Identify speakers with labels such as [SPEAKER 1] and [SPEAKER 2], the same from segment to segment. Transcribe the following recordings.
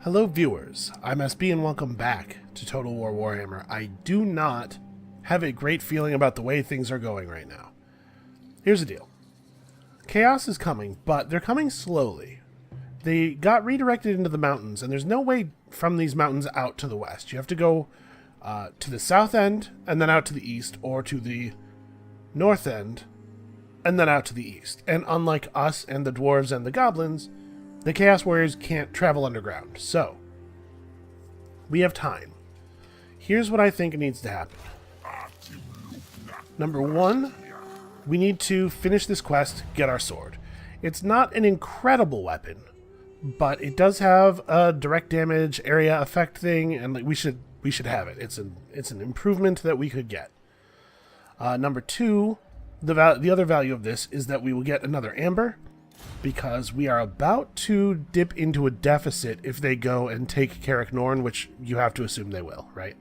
[SPEAKER 1] Hello viewers, I'm SB and welcome back to Total War Warhammer. I do not have a great feeling about the way things are going right now. Here's the deal. Chaos is coming, but they're coming slowly. They got redirected into the mountains, and there's no way from these mountains out to the west. You have to go to the south end, and then out to the east, or to the north end, and then out to the east. And unlike us and the dwarves and the goblins, the Chaos Warriors can't travel underground, so we have time. Here's what I think needs to happen. Number one, we need to finish this quest, get our sword. It's not an incredible weapon, but it does have a direct damage area effect thing, and we should have it. It's an improvement that we could get. Number two, the other value of this is that we will get another amber, because we are about to dip into a deficit if they go and take Carrick Norn, which you have to assume they will, right?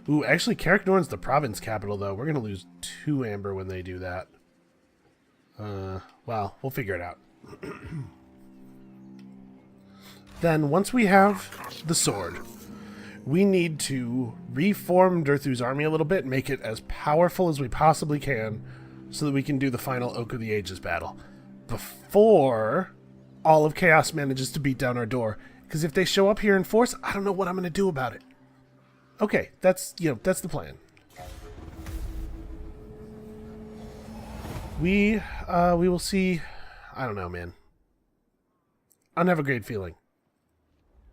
[SPEAKER 1] Ooh, actually, Carrick Norn's the province capital, though. We're going to lose 2 amber when they do that. Well, we'll figure it out. Then, once we have the sword, we need to reform Durthu's army a little bit, make it as powerful as we possibly can, so that we can do the final Oak of the Ages battle before all of Chaos manages to beat down our door. Because if they show up here in force, I don't know what I'm going to do about it. Okay, that's the plan. We will see. I don't know, man. I don't have a great feeling.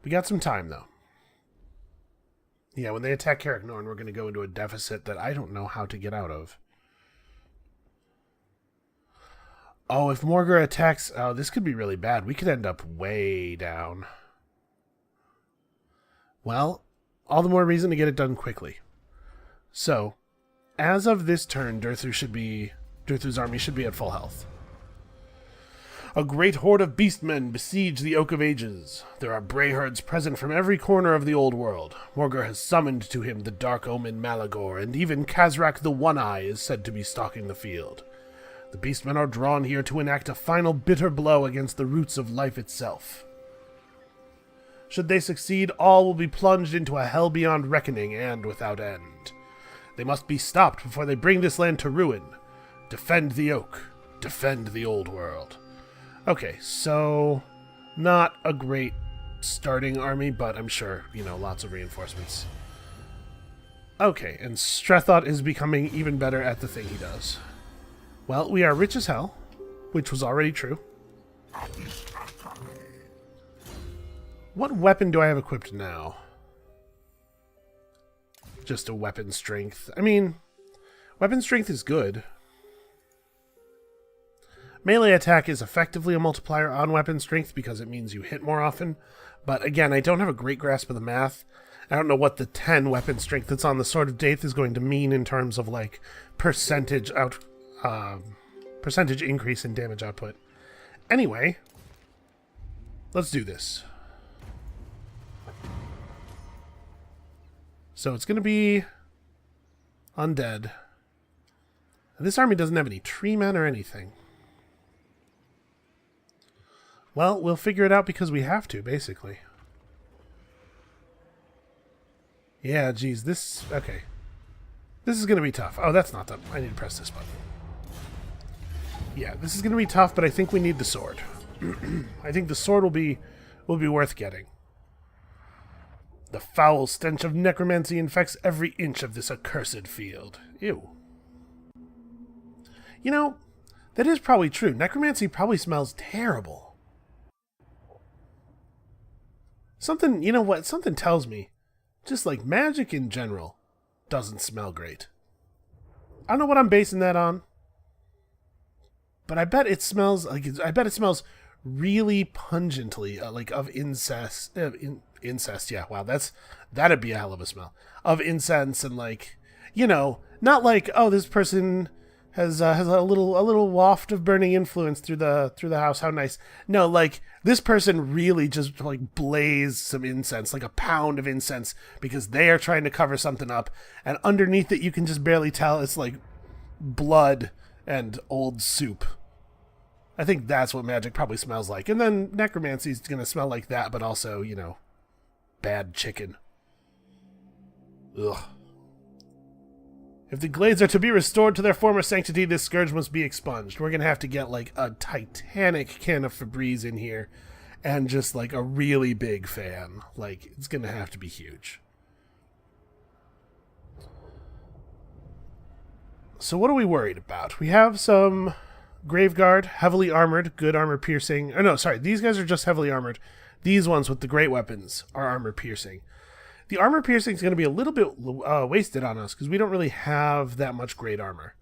[SPEAKER 1] We got some time, though. Yeah, when they attack Carrick Norn, we're going to go into a deficit that I don't know how to get out of. Oh, if Morgur attacks... Oh, this could be really bad. We could end up way down. Well, all the more reason to get it done quickly. So, as of this turn, Durthu's army should be at full health. A great horde of beastmen besiege the Oak of Ages. There are Brayherds present from every corner of the old world. Morgur has summoned to him the dark omen Malagor, and even Kazrak the One-Eye is said to be stalking the field. The beastmen are drawn here to enact a final bitter blow against the roots of life itself. Should they succeed, all will be plunged into a hell beyond reckoning and without end. They must be stopped before they bring this land to ruin. Defend the oak. Defend the old world. Okay, so not a great starting army, but I'm sure, lots of reinforcements. Okay, and Strethot is becoming even better at the thing he does. Well, we are rich as hell, which was already true. What weapon do I have equipped now? Just a weapon strength. I mean, weapon strength is good. Melee attack is effectively a multiplier on weapon strength because it means you hit more often. But again, I don't have a great grasp of the math. I don't know what the 10 weapon strength that's on the Sword of Daith is going to mean in terms of, like, percentage increase in damage output. Anyway, let's do this. So it's going to be undead. This army doesn't have any tree men or anything. Well, we'll figure it out because we have to, basically. Yeah, geez, okay. This is going to be tough. Oh, that's not done. I need to press this button. Yeah, this is going to be tough, but I think we need the sword. I think the sword will be worth getting. The foul stench of necromancy infects every inch of this accursed field. Ew. That is probably true. Necromancy probably smells terrible. Something tells me, just like magic in general, doesn't smell great. I don't know what I'm basing that on. But I bet it smells really pungently, like of incest. Incest, yeah. Wow, that'd be a hell of a smell of incense, and not like, oh, this person has a little waft of burning influence through the house. How nice. No, like this person really just like blazed some incense, like a pound of incense, because they are trying to cover something up, and underneath it you can just barely tell it's like blood and old soup. I think that's what magic probably smells like. And then necromancy is going to smell like that, but also, you know, bad chicken. Ugh. If the glades are to be restored to their former sanctity, this scourge must be expunged. We're going to have to get, like, a titanic can of Febreze in here and just, like, a really big fan. Like, it's going to have to be huge. So what are we worried about? We have some Graveguard, heavily armored, good armor piercing. Oh, no, sorry. These guys are just heavily armored. These ones with the great weapons are armor piercing. The armor piercing is going to be a little bit wasted on us because we don't really have that much great armor.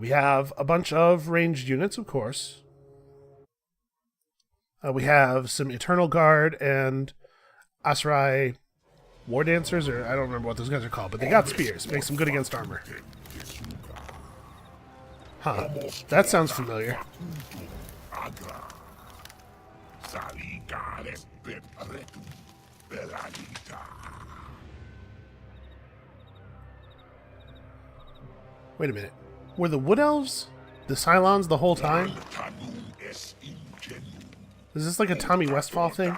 [SPEAKER 1] We have a bunch of ranged units, of course. We have some Eternal Guard and Asurai War Dancers, or I don't remember what those guys are called, but they got spears. Makes them good against armor. Huh. That sounds familiar. Wait a minute. Were the Wood Elves the Cylons the whole time? Is this like a Tommy Westfall thing?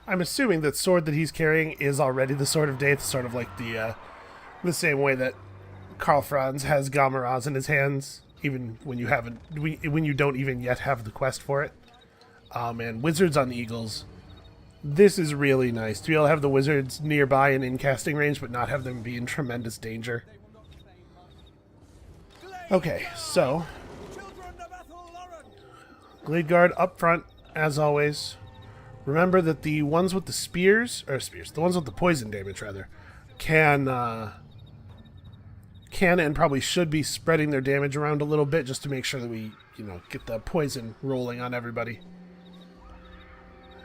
[SPEAKER 1] I'm assuming that sword that he's carrying is already the Sword of Daith, sort of like the same way that Karl Franz has Galmaraz in his hands, even when you haven't, when you don't even yet have the quest for it. And Wizards on the Eagles. This is really nice to be able to have the wizards nearby and in casting range, but not have them be in tremendous danger. Okay, so Glade Guard up front, as always. Remember that the ones with the the ones with the poison damage, rather, can and probably should be spreading their damage around a little bit just to make sure that we, you know, get the poison rolling on everybody.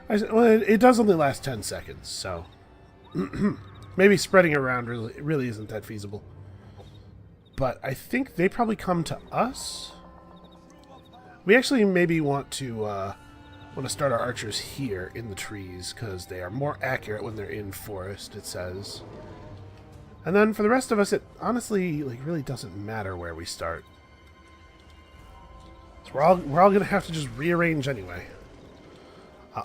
[SPEAKER 1] Well, it does only last 10 seconds, so maybe spreading around really isn't that feasible. But I think they probably come to us. We actually maybe want to start our archers here in the trees because they are more accurate when they're in forest, it says. And then for the rest of us, it honestly really doesn't matter where we start. So we're all going to have to just rearrange anyway.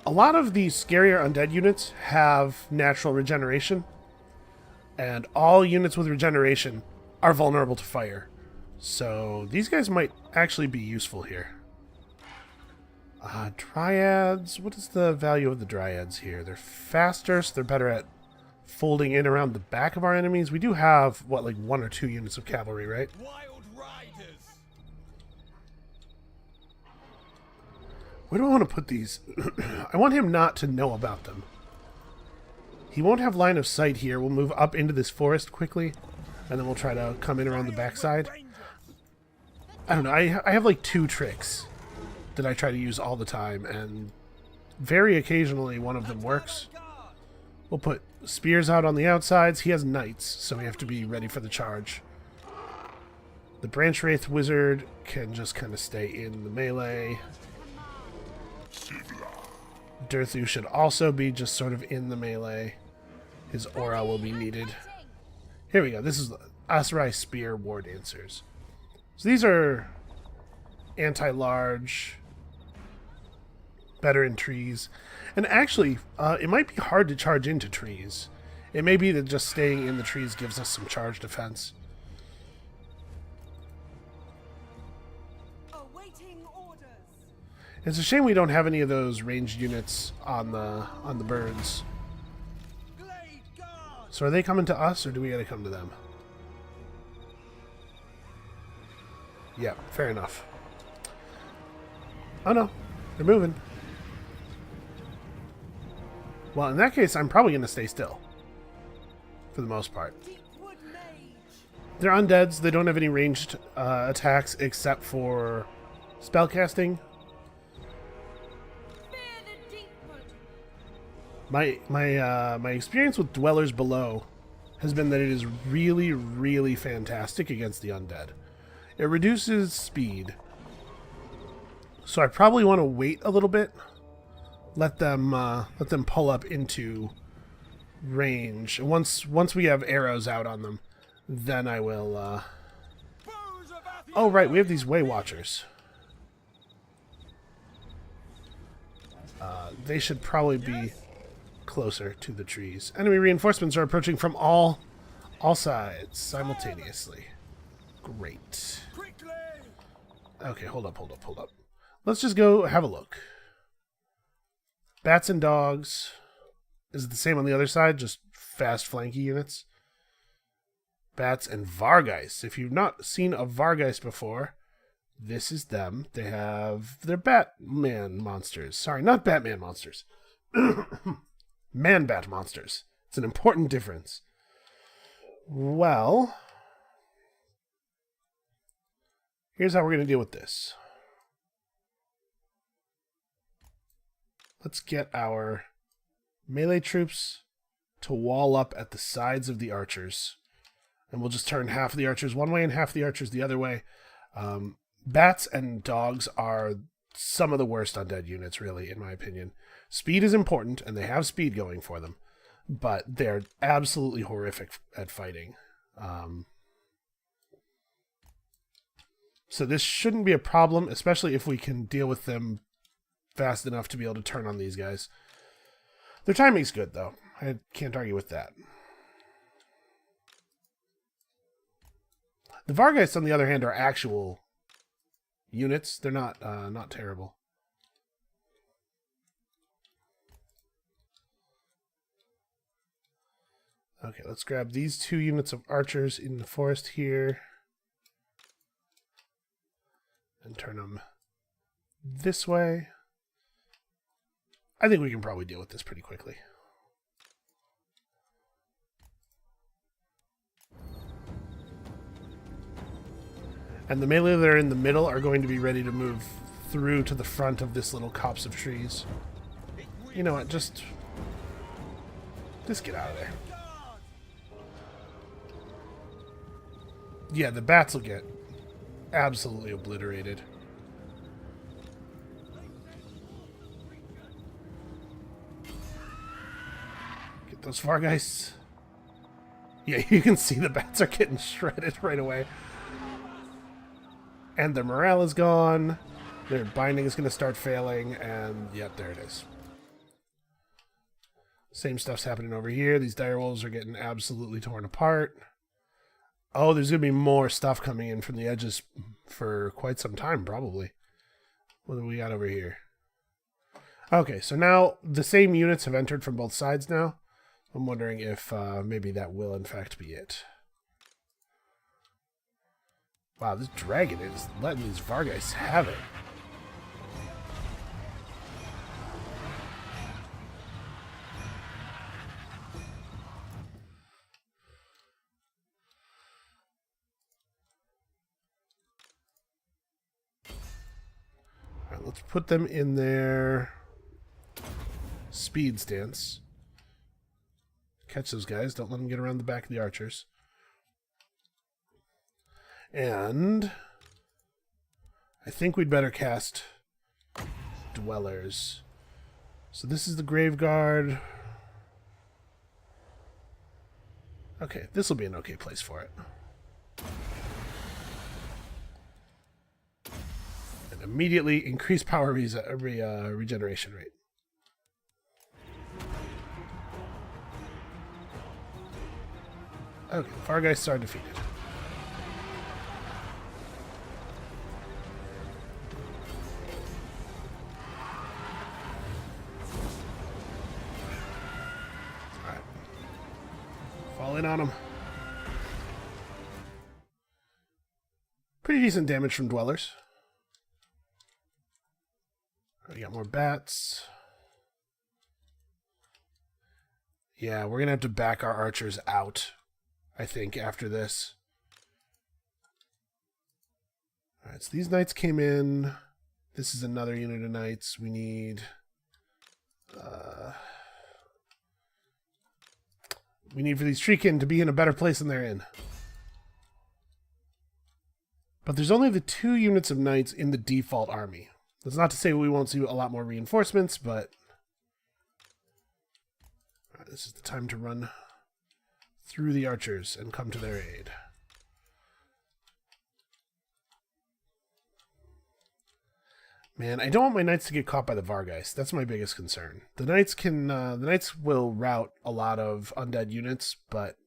[SPEAKER 1] A lot of the scarier undead units have natural regeneration, and all units with regeneration are vulnerable to fire. So these guys might actually be useful here. Dryads, what is the value of the Dryads here? They're faster, so they're better at folding in around the back of our enemies. We do have, what, like 1 or 2 units of cavalry, right?
[SPEAKER 2] Wild riders.
[SPEAKER 1] Where do I want to put these? I want him not to know about them. He won't have line of sight here. We'll move up into this forest quickly, and then we'll try to come in around the backside. I don't know. I have like 2 tricks that I try to use all the time, and very occasionally one of them works. We'll put spears out on the outsides. He has knights, so we have to be ready for the charge. The Branch Wraith Wizard can just kind of stay in the melee. Durthu should also be just sort of in the melee. His aura will be needed. Here we go. This is Asurai Spear War Dancers. So these are anti-large, better in trees. And actually, it might be hard to charge into trees. It may be that just staying in the trees gives us some charge defense. It's a shame we don't have any of those ranged units on the birds. So are they coming to us, or do we gotta come to them? Yeah, fair enough. Oh no, they're moving. Well, in that case, I'm probably gonna stay still. For the most part. They're undeads, they don't have any ranged attacks except for spellcasting. My experience with Dwellers Below has been that it is really, really fantastic against the undead. It reduces speed, so I probably want to wait a little bit, let them pull up into range. Once we have arrows out on them, then I will. Oh right, we have these Way Watchers. They should probably be closer to the trees. Enemy reinforcements are approaching from all sides simultaneously. Great. Okay, hold up. Let's just go have a look. Bats and dogs. Is it the same on the other side? Just fast flanky units? Bats and Vargeist. If you've not seen a Vargeist before, this is them. They're Batman monsters. Sorry, not Batman monsters. Man-bat monsters. It's an important difference. Well, here's how we're going to deal with this. Let's get our melee troops to wall up at the sides of the archers. And we'll just turn half of the archers one way and half the archers the other way. Bats and dogs are some of the worst undead units, really, in my opinion. Speed is important, and they have speed going for them. But they're absolutely horrific at fighting. So this shouldn't be a problem, especially if we can deal with them fast enough to be able to turn on these guys. Their timing's good, though. I can't argue with that. The Vargeists, on the other hand, are actual units. They're not terrible. Okay, let's grab these 2 units of archers in the forest here. And turn them this way. I think we can probably deal with this pretty quickly. And the melee that are in the middle are going to be ready to move through to the front of this little copse of trees. You know what, just get out of there. Yeah, the bats will get absolutely obliterated. Get those Vargeists. Yeah, you can see the bats are getting shredded right away. And their morale is gone. Their binding is going to start failing. And, yep, there it is. Same stuff's happening over here. These direwolves are getting absolutely torn apart. Oh, there's going to be more stuff coming in from the edges for quite some time, probably. What do we got over here? Okay, so now the same units have entered from both sides now. I'm wondering if maybe that will, in fact, be it. Wow, this dragon is letting these Vargeists have it. Alright, let's put them in their speed stance. Catch those guys. Don't let them get around the back of the archers. And I think we'd better cast Dwellers. So this is the Grave Guard. Okay, this will be an okay place for it. And immediately increase power regeneration rate. Okay, the Vargeists are defeated. Fall in on them. Pretty decent damage from Dwellers. We got more bats. Yeah, we're going to have to back our archers out, I think, after this. Alright, so these knights came in. This is another unit of knights. We need... We need for these Shriekin to be in a better place than they're in. But there's only the 2 units of knights in the default army. That's not to say we won't see a lot more reinforcements, but... Alright, this is the time to run through the archers and come to their aid. Man, I don't want my knights to get caught by the Vargeist. That's my biggest concern. The knights will rout a lot of undead units, but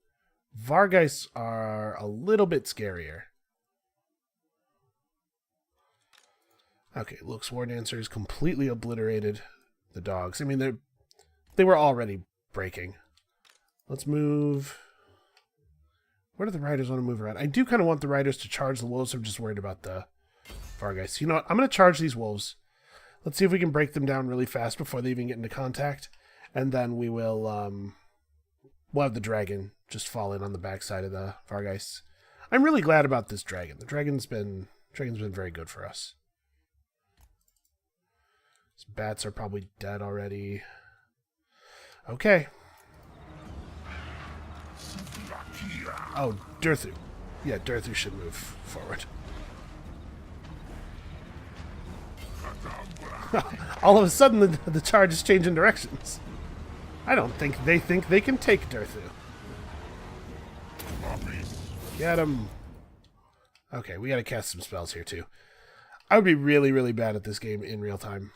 [SPEAKER 1] Vargeists are a little bit scarier. Okay, Luke's War Dancers completely obliterated the dogs. I mean, they were already breaking. Let's move. Where do the riders want to move around? I do kind of want the riders to charge the wolves. I'm just worried about the Vargeist. You know what? I'm going to charge these wolves. Let's see if we can break them down really fast before they even get into contact. And then we will, we'll have the dragon just fall in on the backside of the Vargeists. I'm really glad about this dragon. The dragon's been very good for us. These bats are probably dead already. Okay. Oh, Durthu. Yeah, Durthu should move forward. All of a sudden, the charge is changing directions. I don't think they can take Durthu. Get him. Okay, we gotta cast some spells here, too. I would be really, really bad at this game in real time.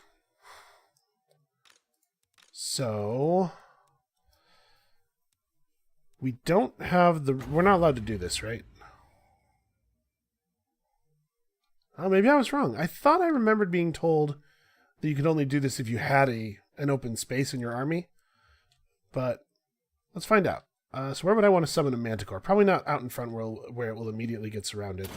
[SPEAKER 1] So... we don't have the... we're not allowed to do this, right? Oh, maybe I was wrong. I thought I remembered being told that you could only do this if you had an open space in your army. But let's find out. So where would I want to summon a Manticore? Probably not out in front where it will immediately get surrounded.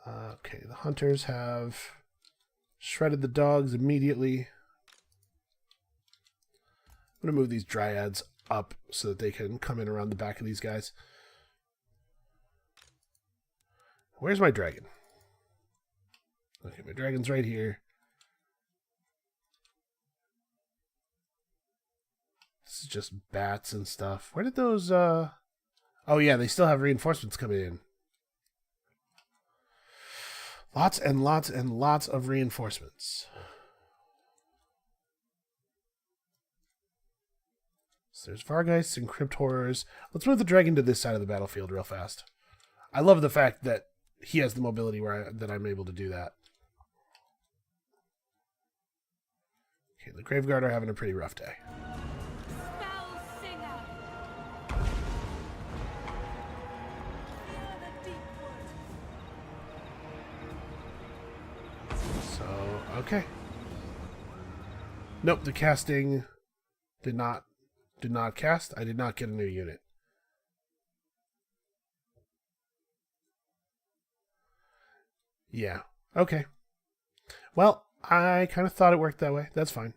[SPEAKER 1] Okay, the hunters have shredded the dogs immediately. I'm going to move these dryads up so that they can come in around the back of these guys. Where's my dragon? Okay, my dragon's right here. This is just bats and stuff. Where did those, Oh yeah, they still have reinforcements coming in. Lots and lots and lots of reinforcements. So there's Vargeists and Crypt Horrors. Let's move the dragon to this side of the battlefield real fast. I love the fact that he has the mobility that I'm able to do that. Okay, the Graveguard are having a pretty rough day. So, okay. Nope, the casting did not cast. I did not get a new unit. Yeah. Okay. Well, I kind of thought it worked that way. That's fine.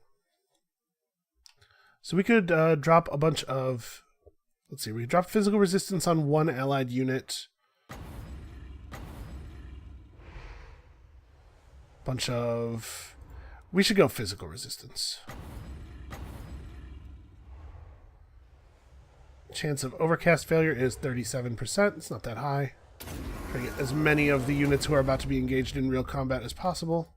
[SPEAKER 1] So we could drop a bunch of... let's see. We could drop physical resistance on one allied unit. Bunch of... we should go physical resistance. Chance of overcast failure is 37%. It's not that high. Try to get as many of the units who are about to be engaged in real combat as possible.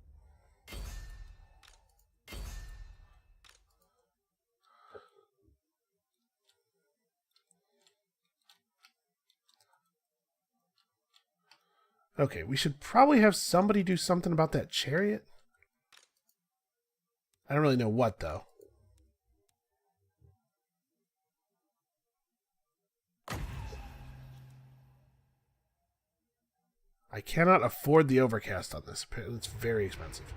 [SPEAKER 1] Okay, we should probably have somebody do something about that chariot. I don't really know what, though. I cannot afford the overcast on this. It's very expensive.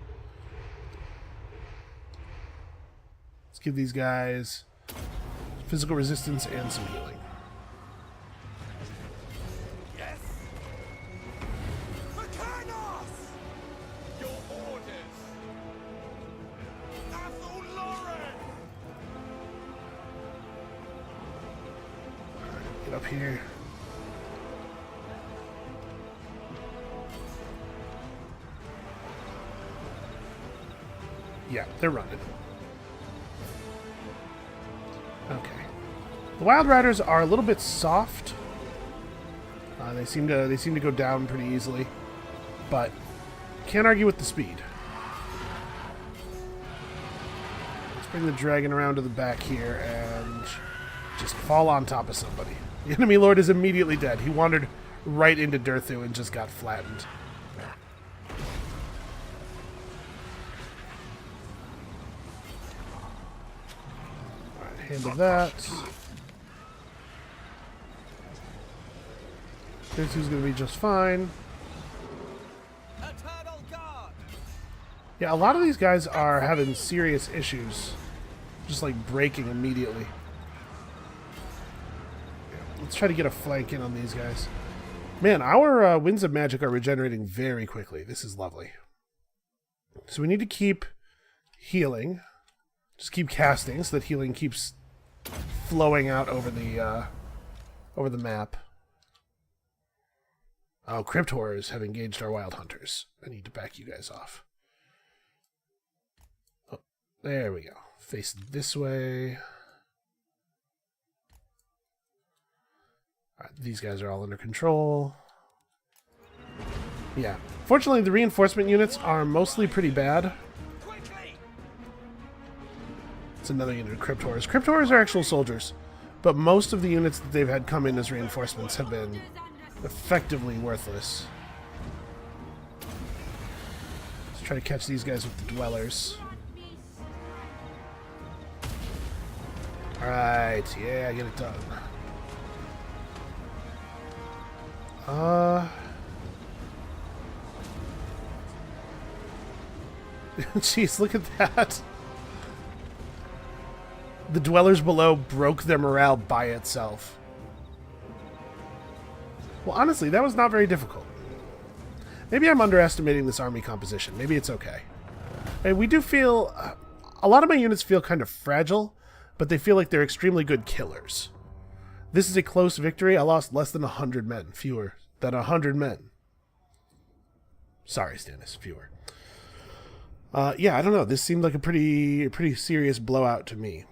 [SPEAKER 1] Let's give these guys physical resistance and some healing.
[SPEAKER 2] Yes. Your orders.
[SPEAKER 1] Get up here. Yeah, they're running. The Wild Riders are a little bit soft. They seem to go down pretty easily, but can't argue with the speed. Let's bring the dragon around to the back here and just fall on top of somebody. The enemy lord is immediately dead. He wandered right into Durthu and just got flattened. Alright, handle that. Durthu's gonna be just fine.
[SPEAKER 2] Eternal guard.
[SPEAKER 1] Yeah, a lot of these guys are having serious issues. Just like breaking immediately. Let's try to get a flank in on these guys. Man, our Winds of Magic are regenerating very quickly. This is lovely. So we need to keep healing. Just keep casting so that healing keeps flowing out over the map. Oh, Crypt Horrors have engaged our Wild Hunters. I need to back you guys off. Oh, there we go. Face this way. Alright, these guys are all under control. Yeah. Fortunately, the reinforcement units are mostly pretty bad. It's another unit of Crypt Horrors. Crypt Horrors are actual soldiers, but most of the units that they've had come in as reinforcements have been effectively worthless. Let's try to catch these guys with the Dwellers. Alright, yeah, get it done. Jeez, look at that. The Dwellers below broke their morale by itself. Well, honestly, that was not very difficult. Maybe I'm underestimating this army composition. Maybe it's okay. And we do feel... a lot of my units feel kind of fragile, but they feel like they're extremely good killers. This is a close victory. I lost less than 100 men. Fewer than 100 men. Sorry, Stannis. Fewer. Yeah, I don't know. This seemed like a pretty serious blowout to me.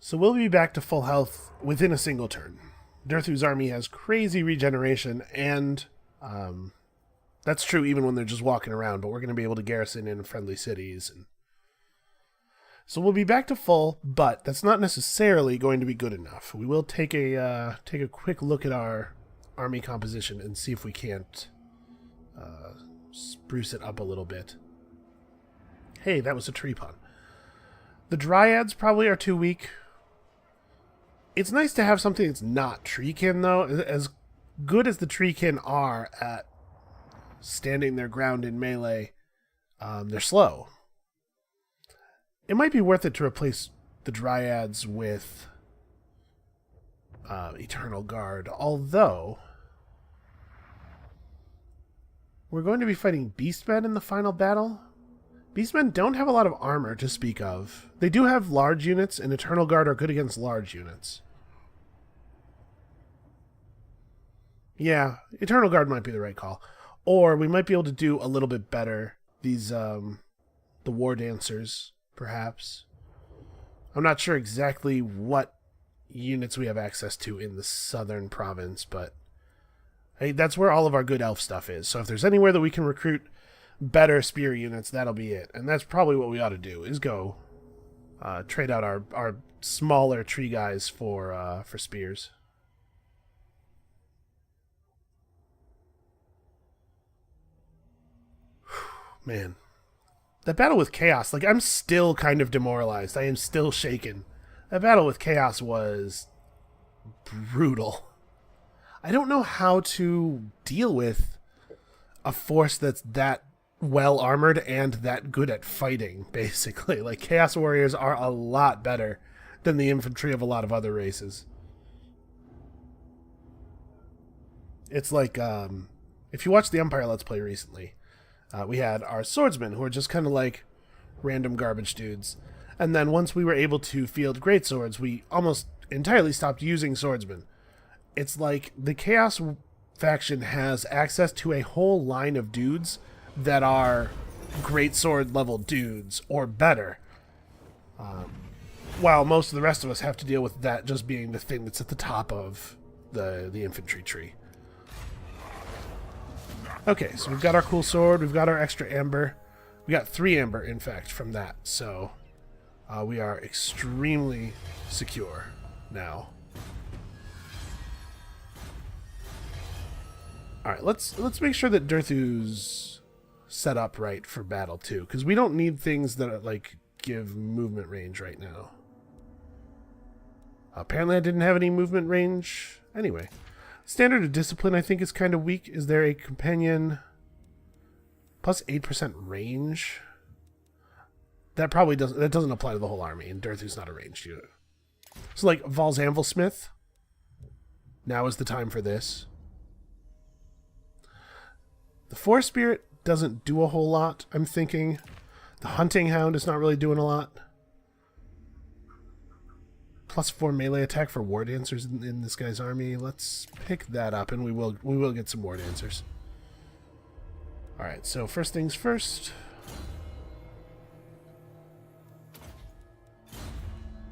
[SPEAKER 1] So we'll be back to full health within a single turn. Durthu's army has crazy regeneration, and that's true even when they're just walking around, but we're going to be able to garrison in friendly cities. And so we'll be back to full, but that's not necessarily going to be good enough. We will take a quick look at our army composition and see if we can't spruce it up a little bit. Hey, that was a tree pun. The Dryads probably are too weak. It's nice to have something that's not treekin, though. As good as the treekin are at standing their ground in melee, they're slow. It might be worth it to replace the Dryads with Eternal Guard, although we're going to be fighting Beastmen in the final battle. Beastmen don't have a lot of armor to speak of. They do have large units, and Eternal Guard are good against large units. Yeah, Eternal Guard might be the right call. Or we might be able to do a little bit better. These, the War Dancers, perhaps. I'm not sure exactly what units we have access to in the southern province, but hey, that's where all of our good elf stuff is. So if there's anywhere that we can recruit better spear units, that'll be it. And that's probably what we ought to do, is go trade out our smaller tree guys for spears. Man, that battle with Chaos, like, I'm still kind of demoralized. I am still shaken. That battle with Chaos was brutal. I don't know how to deal with a force that's that well armored and that good at fighting, basically. Like, Chaos Warriors are a lot better than the infantry of a lot of other races. It's like, if you watched the Empire Let's Play recently, we had our swordsmen, who are just kind of like random garbage dudes. And then once we were able to field greatswords, we almost entirely stopped using swordsmen. It's like the Chaos faction has access to a whole line of dudes that are greatsword level dudes or better. While most of the rest of us have to deal with that just being the thing that's at the top of the infantry tree. Okay, so we've got our cool sword, we've got our extra amber. We got 3 amber, in fact, from that, so we are extremely secure now. Alright, let's make sure that Durthu's set up right for battle, too, because we don't need things that are, like, give movement range right now. Apparently I didn't have any movement range. Anyway, standard of discipline I think is kind of weak. Is there a companion plus 8% range? That probably doesn't apply to the whole army, and Durthu's not a ranged unit. So like Val's Anvilsmith, now is the time for this. The Forest Spirit doesn't do a whole lot, I'm thinking. The Hunting Hound is not really doing a lot. Plus 4 melee attack for War Dancers in this guy's army. Let's pick that up, and we will get some War Dancers. Alright, so first things first.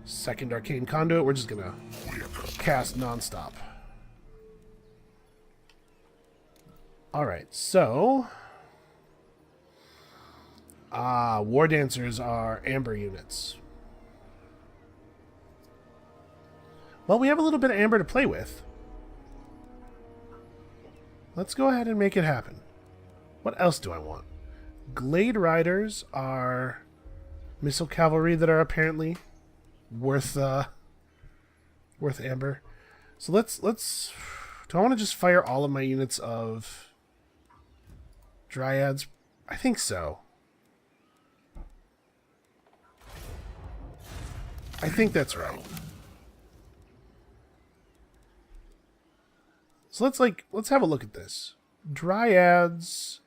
[SPEAKER 1] Second Arcane Conduit, we're just gonna cast non-stop. Alright, so... War Dancers are amber units. Well, we have a little bit of amber to play with. Let's go ahead and make it happen. What else do I want? Glade Riders are missile cavalry that are apparently worth amber. So let's do I want to just fire all of my units of Dryads? I think so. I think that's right. So let's have a look at this. Dryads,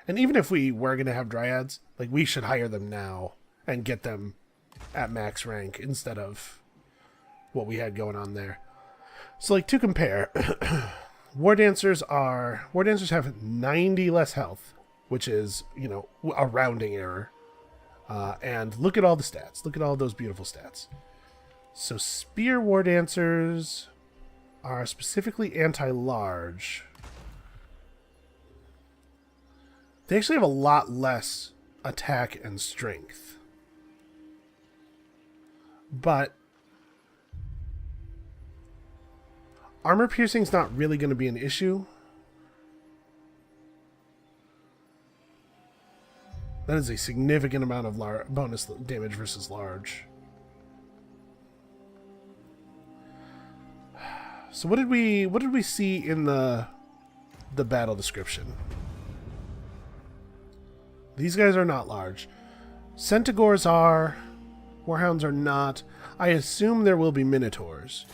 [SPEAKER 1] and even if we were going to have Dryads, like we should hire them now and get them at max rank instead of what we had going on there. So like to compare, War Dancers have 90 less health, which is, you know, a rounding error. And look at all the stats. Look at all those beautiful stats. So Spear War Dancers are specifically anti-large. They actually have a lot less attack and strength. But armor piercing's not really going to be an issue. That is a significant amount of bonus damage versus large. So what did we see in the battle description? These guys are not large. Centaurs are. Warhounds are not. I assume there will be Minotaurs.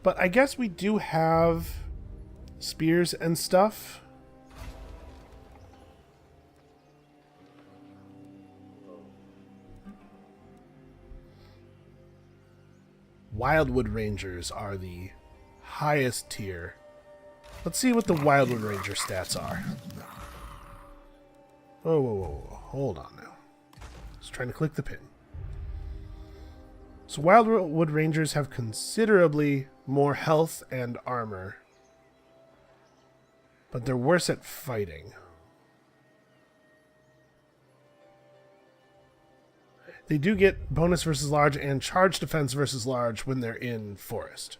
[SPEAKER 1] But I guess we do have spears and stuff. Wildwood Rangers are the highest tier. Let's see what the Wildwood Ranger stats are. Whoa, whoa, whoa. Hold on now. Just trying to click the pin. So Wildwood Rangers have considerably more health and armor, but they're worse at fighting. They do get bonus versus large and charge defense versus large when they're in forest.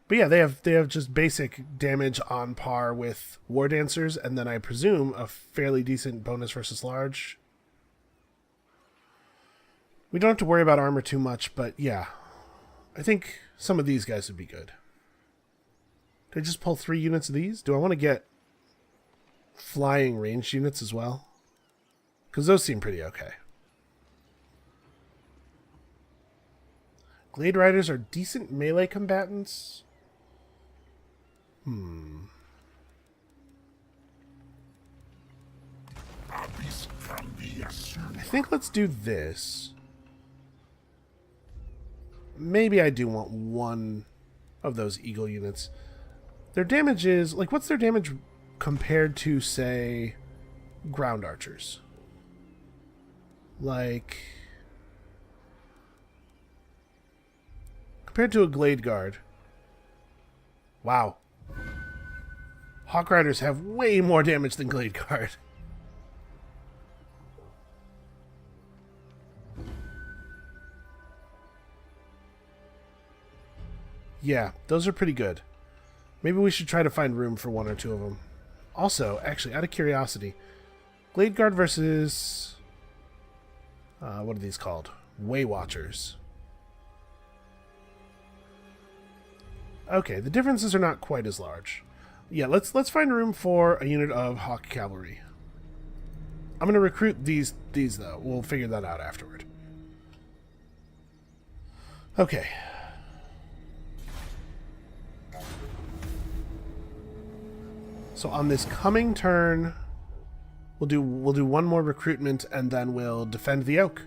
[SPEAKER 1] But yeah, they have just basic damage on par with War Dancers, and then I presume a fairly decent bonus versus large. We don't have to worry about armor too much, but yeah. I think some of these guys would be good. Did I just pull 3 units of these? Do I want to get flying ranged units as well? Because those seem pretty okay. Glade Riders are decent melee combatants. I think let's do this. Maybe I do want one of those eagle units. Their damage is... like, what's their damage compared to, say, ground archers? like... Compared to a Glade Guard. Wow. Hawk Riders have way more damage than Glade Guard. Yeah, those are pretty good. Maybe we should try to find room for one or two of them. Also, actually, out of curiosity, Glade Guard versus... what are these called? Way Watchers. Okay, the differences are not quite as large. Yeah, let's find room for a unit of Hawk Cavalry. I'm going to recruit these though. We'll figure that out afterward. Okay. So on this coming turn, we'll do one more recruitment and then we'll defend the Oak.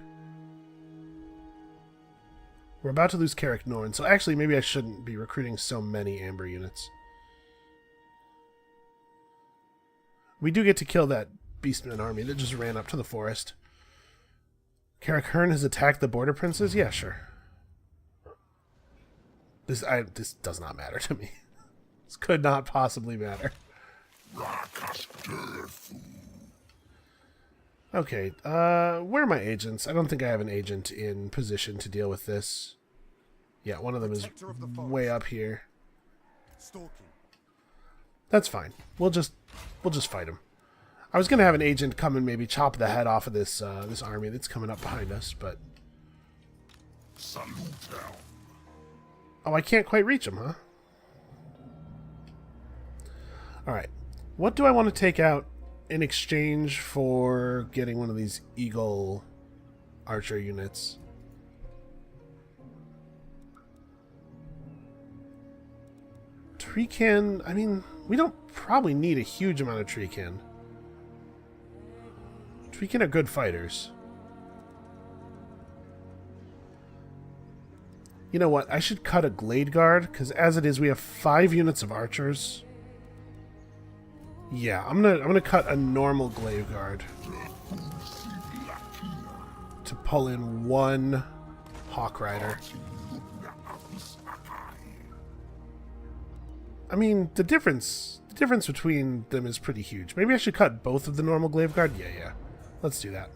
[SPEAKER 1] We're about to lose Carrick Norn, so actually maybe I shouldn't be recruiting so many Amber units. We do get to kill that Beastman army that just ran up to the forest. Carrick Hearn has attacked the Border Princes? Yeah, sure. This does not matter to me. This could not possibly matter. Okay, where are my agents? I don't think I have an agent in position to deal with this. Yeah, one of them is way up here. That's fine. We'll just fight him. I was gonna have an agent come and maybe chop the head off of this this army that's coming up behind us, but oh, I can't quite reach him, huh? All right, what do I want to take out in exchange for getting one of these Eagle Archer units? Tree can, I mean, we don't probably need a huge amount of tree can. Tree can are good fighters. You know what? I should cut a Glade Guard, because as it is, we have 5 units of archers. Yeah, I'm gonna cut a normal Glade Guard to pull in one Hawk Rider. I mean, the difference between them is pretty huge. Maybe I should cut both of the normal Glade Guard. Yeah. Let's do that.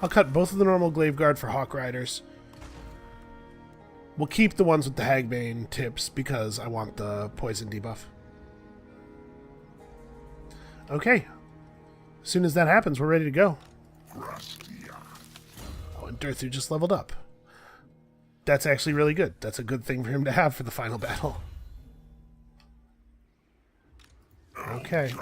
[SPEAKER 1] I'll cut both of the normal Glade Guard for Hawk Riders. We'll keep the ones with the Hagbane tips because I want the poison debuff. Okay. As soon as that happens, we're ready to go. Oh, and Durthu just leveled up. That's actually really good. That's a good thing for him to have for the final battle. Okay.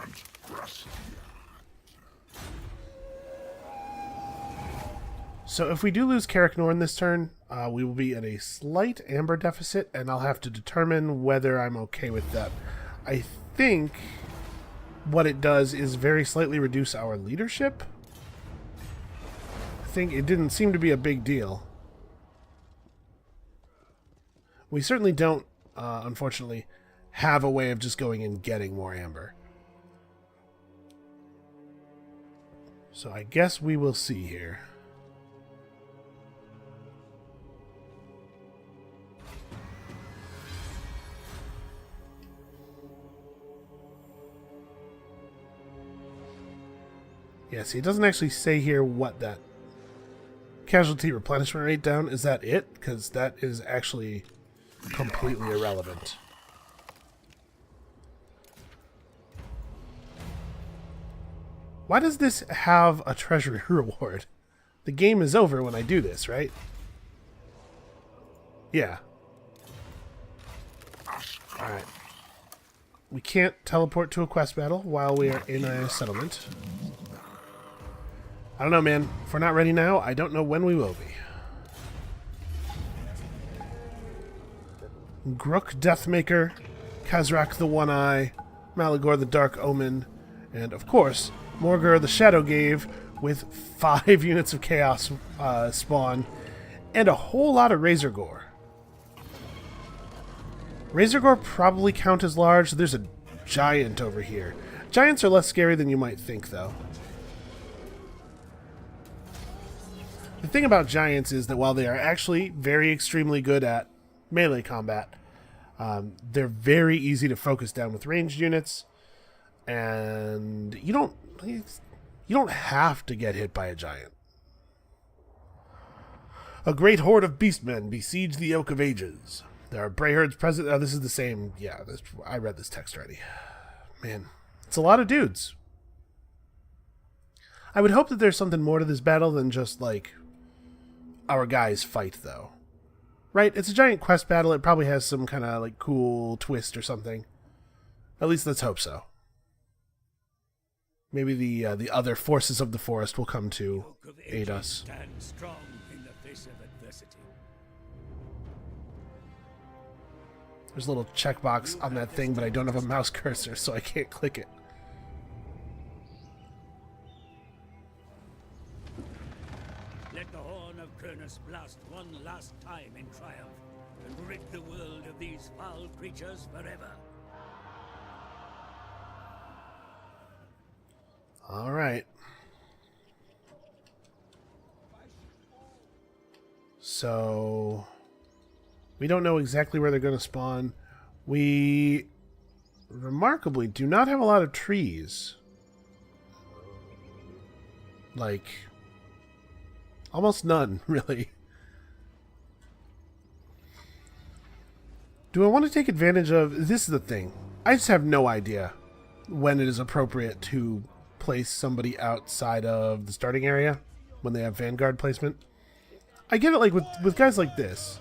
[SPEAKER 1] So if we do lose Carrick Norn this turn, we will be at a slight amber deficit, and I'll have to determine whether I'm okay with that. I think what it does is very slightly reduce our leadership. I think it didn't seem to be a big deal. We certainly don't, unfortunately, have a way of just going and getting more amber. So I guess we will see here. Yeah, see, it doesn't actually say here what that casualty replenishment rate down. Is that it? Because that is actually completely irrelevant. Why does this have a treasury reward? The game is over when I do this, right? Yeah. Alright. We can't teleport to a quest battle while we are in a settlement. I don't know, man. If we're not ready now, I don't know when we will be. Grook Deathmaker, Kazrak the One-Eye, Malagor the Dark Omen, and, of course, Morgur the Shadow Gave with 5 units of Chaos spawn and a whole lot of Razor Gore. Razor Gore probably count as large. There's a giant over here. Giants are less scary than you might think, though. The thing about giants is that while they are actually very extremely good at melee combat, they're very easy to focus down with ranged units, and you don't have to get hit by a giant. A great horde of beastmen besiege the Oak of Ages. There are bray herds present. Oh, this is the same. Yeah, I read this text already. Man, it's a lot of dudes. I would hope that there's something more to this battle than just, like, our guys fight, though. Right? It's a giant quest battle. It probably has some kind of, like, cool twist or something. At least let's hope so. Maybe the other forces of the forest will come to aid us.
[SPEAKER 2] Stand strong in the face of adversity.
[SPEAKER 1] There's a little checkbox on that thing, but I don't have a mouse cursor, so I can't click it.
[SPEAKER 2] Let the horn of Kurnus blast one last time in triumph, and rid the world of these foul creatures forever.
[SPEAKER 1] All right. So we don't know exactly where they're going to spawn. We remarkably do not have a lot of trees. Like, almost none, really. Do I want to take advantage of... This is the thing. I just have no idea when it is appropriate to place somebody outside of the starting area when they have Vanguard placement. I get it, like, with guys like this.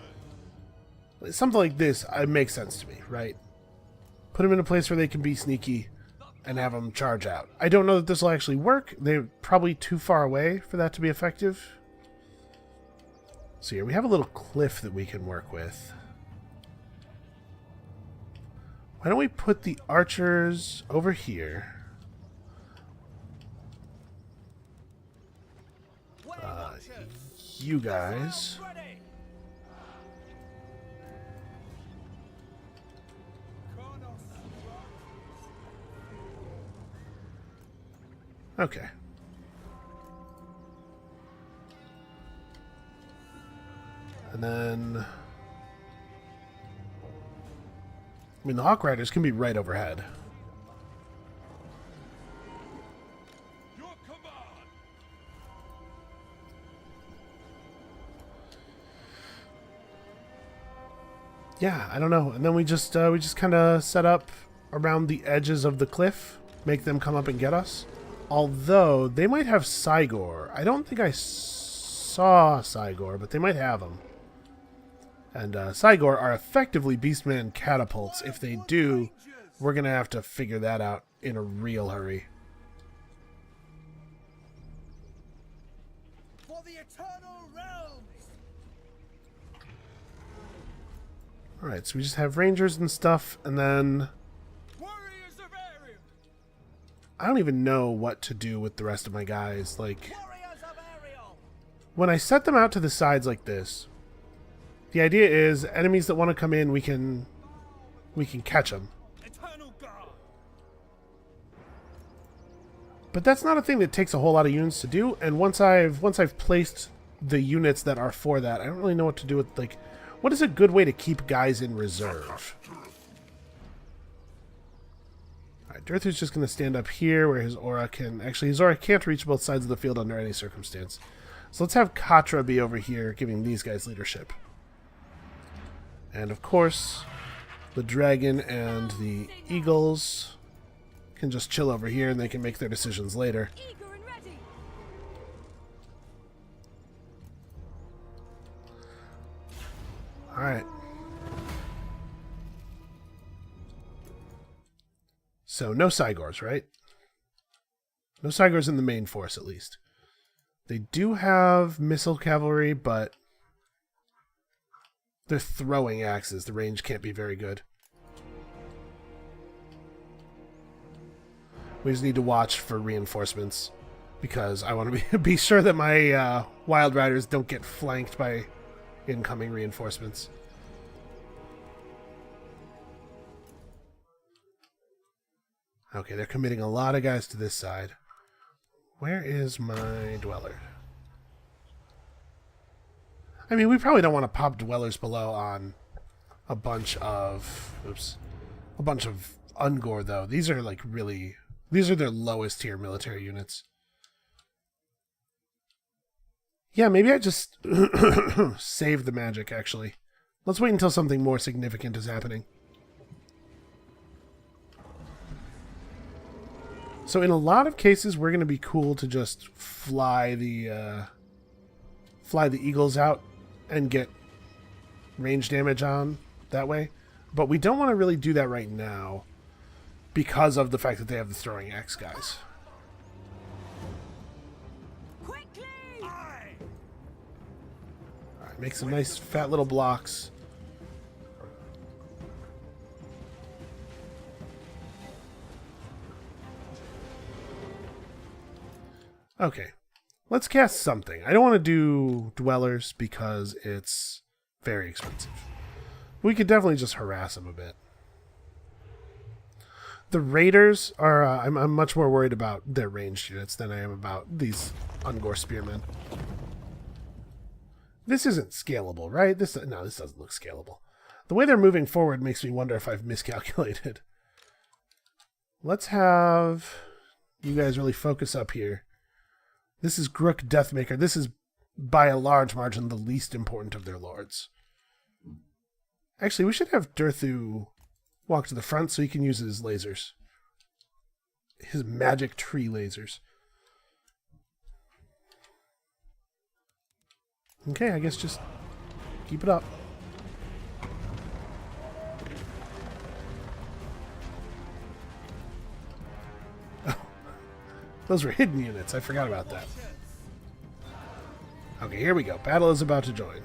[SPEAKER 1] Something like this makes sense to me, right? Put them in a place where they can be sneaky and have them charge out. I don't know that this will actually work. They're probably too far away for that to be effective. So here, we have a little cliff that we can work with. Why don't we put the archers over here? You guys. Okay. And then... I mean, the Hawk Riders can be right overhead.
[SPEAKER 2] Your command.
[SPEAKER 1] Yeah, I don't know. And then we just kind of set up around the edges of the cliff, make them come up and get us. Although they might have Cygor. I don't think I saw Cygor, but they might have them. And Cygor are effectively Beastman catapults. If they do, we're going to have to figure that out in a real hurry.
[SPEAKER 2] For the eternal realms.
[SPEAKER 1] Alright, so we just have Rangers and stuff, and then...
[SPEAKER 2] Warriors of Ariel.
[SPEAKER 1] I don't even know what to do with the rest of my guys. Like,
[SPEAKER 2] Warriors of Ariel.
[SPEAKER 1] when I set them out to the sides like this, the idea is enemies that want to come in, we can catch them.
[SPEAKER 2] Eternal God.
[SPEAKER 1] But that's not a thing that takes a whole lot of units to do. And once I've placed the units that are for that, I don't really know what to do with, like, what is a good way to keep guys in reserve? Alright, Dirthu's just going to stand up here where his aura can... Actually, his aura can't reach both sides of the field under any circumstance. So let's have Katra be over here, giving these guys leadership. And of course, the dragon and the eagles can just chill over here and they can make their decisions later.
[SPEAKER 3] Eager and ready.
[SPEAKER 1] Alright. So, no Cygors, right? No Cygors in the main force, at least. They do have missile cavalry, but they're throwing axes. The range can't be very good. We just need to watch for reinforcements, because I want to be sure that my Wild Riders don't get flanked by incoming reinforcements. Okay, they're committing a lot of guys to this side. Where is my dweller? I mean, we probably don't want to pop Dwellers Below on a bunch of... Oops. A bunch of Ungor, though. These are, like, really... These are their lowest tier military units. Yeah, maybe I just save the magic, actually. Let's wait until something more significant is happening. So in a lot of cases, we're going to be cool to just fly the eagles out and get range damage on that way. But we don't want to really do that right now because of the fact that they have the throwing axe guys.
[SPEAKER 2] Quickly!
[SPEAKER 1] Alright, make some nice fat little blocks. Okay, let's cast something. I don't want to do Dwellers because it's very expensive. We could definitely just harass them a bit. The Raiders are... I'm much more worried about their ranged units than I am about these Ungor Spearmen. This isn't scalable, right? No, this doesn't look scalable. The way they're moving forward makes me wonder if I've miscalculated. Let's have you guys really focus up here. This is Grook Deathmaker. This is, by a large margin, the least important of their lords. Actually, we should have Durthu walk to the front so he can use his lasers. His magic tree lasers. Okay, I guess just keep it up. Those were hidden units. I forgot about that. Okay, here we go. Battle is about to join.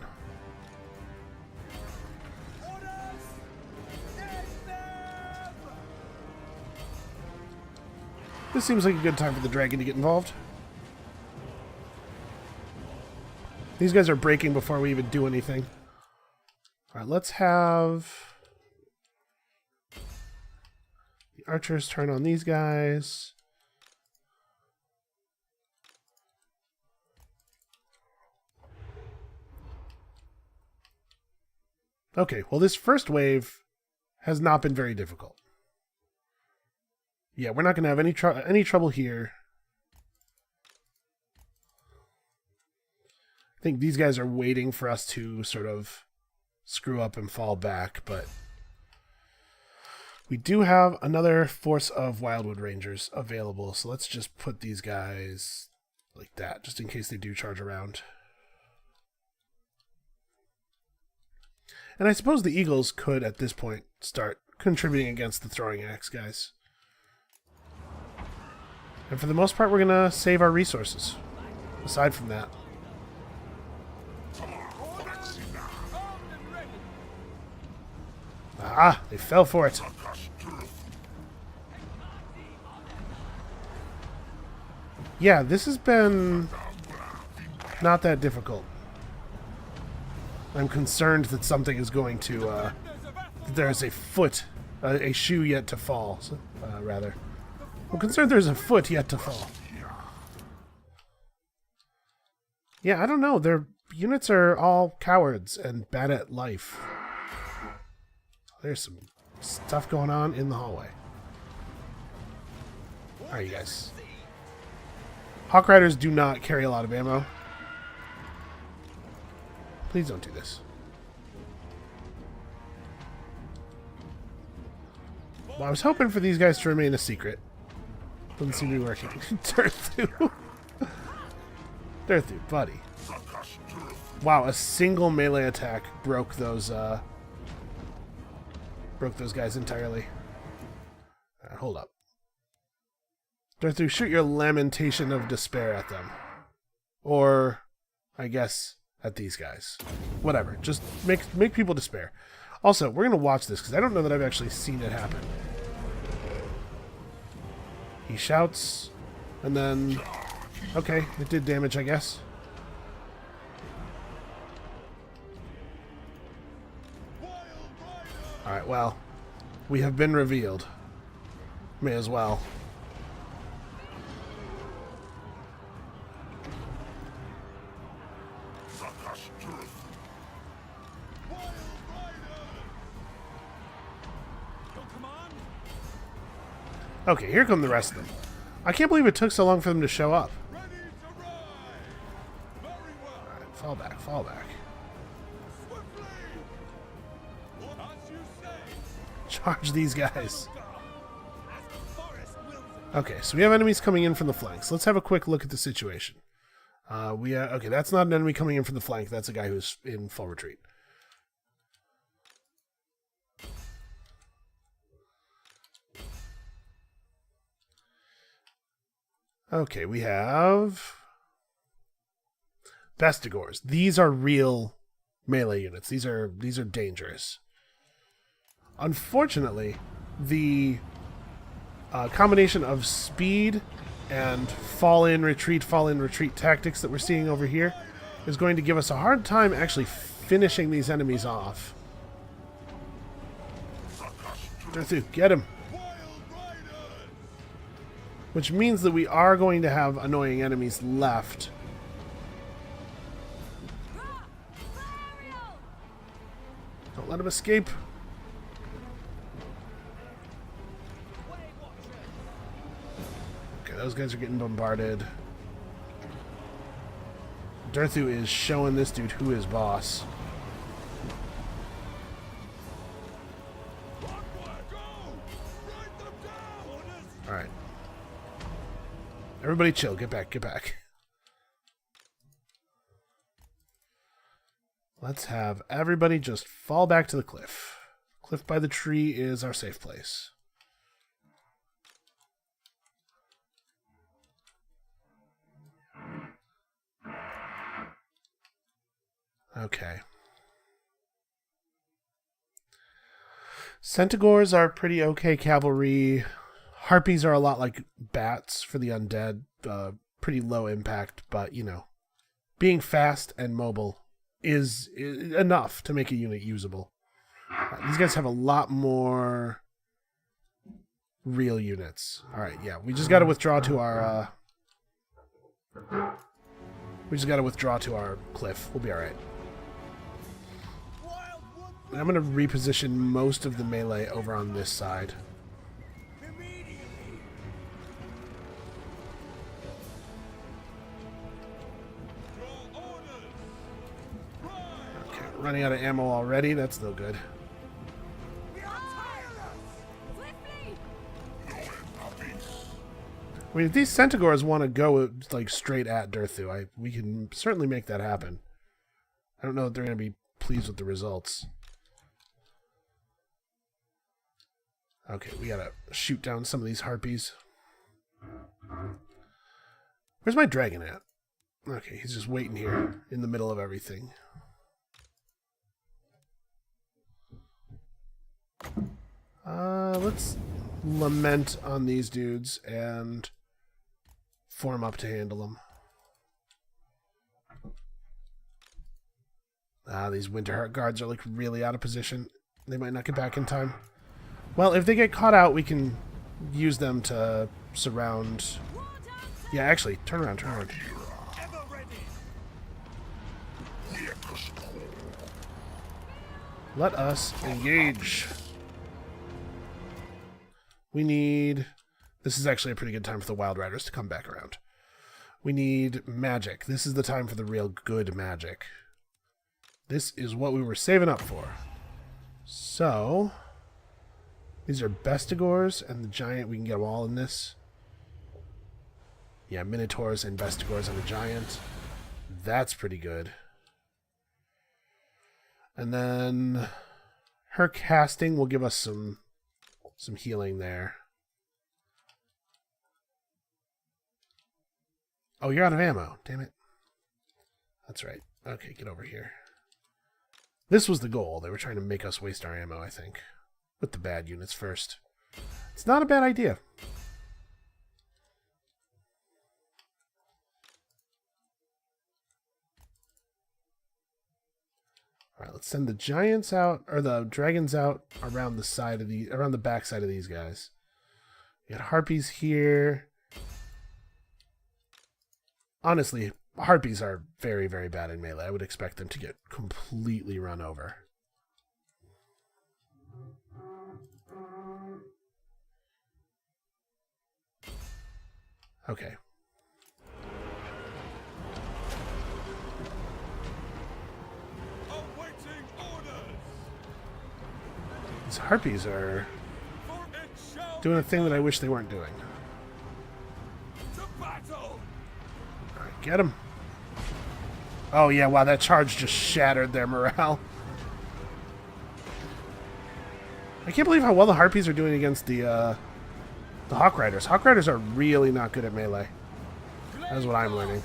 [SPEAKER 1] This seems like a good time for the dragon to get involved. These guys are breaking before we even do anything. Alright, let's have the archers turn on these guys. Okay, well this first wave has not been very difficult. Yeah, we're not going to have any trouble here. I think these guys are waiting for us to sort of screw up and fall back, but we do have another force of Wildwood Rangers available, so let's just put these guys like that, just in case they do charge around. And I suppose the Eagles could, at this point, start contributing against the throwing axe guys. And for the most part, we're going to save our resources. Aside from that. Ah, they fell for it. Yeah, this has been not that difficult. I'm concerned that something is going to, that there's a shoe yet to fall, rather. I'm concerned there's a foot yet to fall. Yeah, I don't know. Their units are all cowards and bad at life. There's some stuff going on in the hallway. Alright, you guys. Hawk Riders do not carry a lot of ammo. Please don't do this. Well, I was hoping for these guys to remain a secret. Doesn't seem to be working. Durthu. Durthu, buddy. Wow, a single melee attack broke those guys entirely. Hold up. Durthu, shoot your lamentation of despair at them. Or, I guess, at these guys. Whatever. Just make people despair. Also, we're going to watch this, because I don't know that I've actually seen it happen. He shouts, and then... Okay, it did damage, I guess. Alright, well, we have been revealed. May as well. Okay, here come the rest of them. I can't believe it took so long for them to show up. Alright, fall back, fall back. Charge these guys. Okay, so we have enemies coming in from the flanks. Let's have a quick look at the situation. Okay, that's not an enemy coming in from the flank. That's a guy who's in full retreat. Okay, we have Bestigors. These are real melee units. These are dangerous. Unfortunately, the combination of speed and fall in, retreat tactics that we're seeing over here is going to give us a hard time actually finishing these enemies off. Durthu, get him! Which means that we are going to have annoying enemies left. Don't let him escape. Okay, those guys are getting bombarded. Durthu is showing this dude who is boss. Alright. Everybody chill. Get back. Get back. Let's have everybody just fall back to the cliff. Cliff by the tree is our safe place. Okay. Centaurs are pretty okay cavalry. Harpies are a lot like bats for the undead. Pretty low impact, but, you know, being fast and mobile is enough to make a unit usable. These guys have a lot more real units. Alright, yeah, we just gotta withdraw to our, cliff. We'll be alright. I'm gonna reposition most of the melee over on this side. Running out of ammo already. That's no good. I mean, if these Centaurs want to go like straight at Durthu, we can certainly make that happen. I don't know if they're going to be pleased with the results. Okay, we gotta shoot down some of these harpies. Where's my dragon at? Okay, he's just waiting here in the middle of everything. Let's lament on these dudes and form up to handle them. These Winterheart guards are like really out of position. They might not get back in time. Well, if they get caught out, we can use them to surround. Yeah, actually, turn around, turn around. Let us engage. We need... This is actually a pretty good time for the Wild Riders to come back around. We need magic. This is the time for the real good magic. This is what we were saving up for. So... These are Bestigors and the Giant. We can get them all in this. Yeah, Minotaurs and Bestigors and a Giant. That's pretty good. And then... Her casting will give us some healing there. Oh, you're out of ammo. Damn it. That's right. Okay, get over here. This was the goal. They were trying to make us waste our ammo, I think. With the bad units first. It's not a bad idea. Alright, let's send the giants out, or the dragons out around the side of around the back side of these guys. We got harpies here. Honestly, harpies are very, very bad in melee. I would expect them to get completely run over. Okay.
[SPEAKER 3] Awaiting orders.
[SPEAKER 1] These harpies are doing a thing that I wish they weren't doing.
[SPEAKER 3] To battle.
[SPEAKER 1] Alright, get him. Oh yeah, wow, that charge just shattered their morale. I can't believe how well the harpies are doing against the Hawk Riders. Hawk Riders are really not good at melee. That's what I'm learning.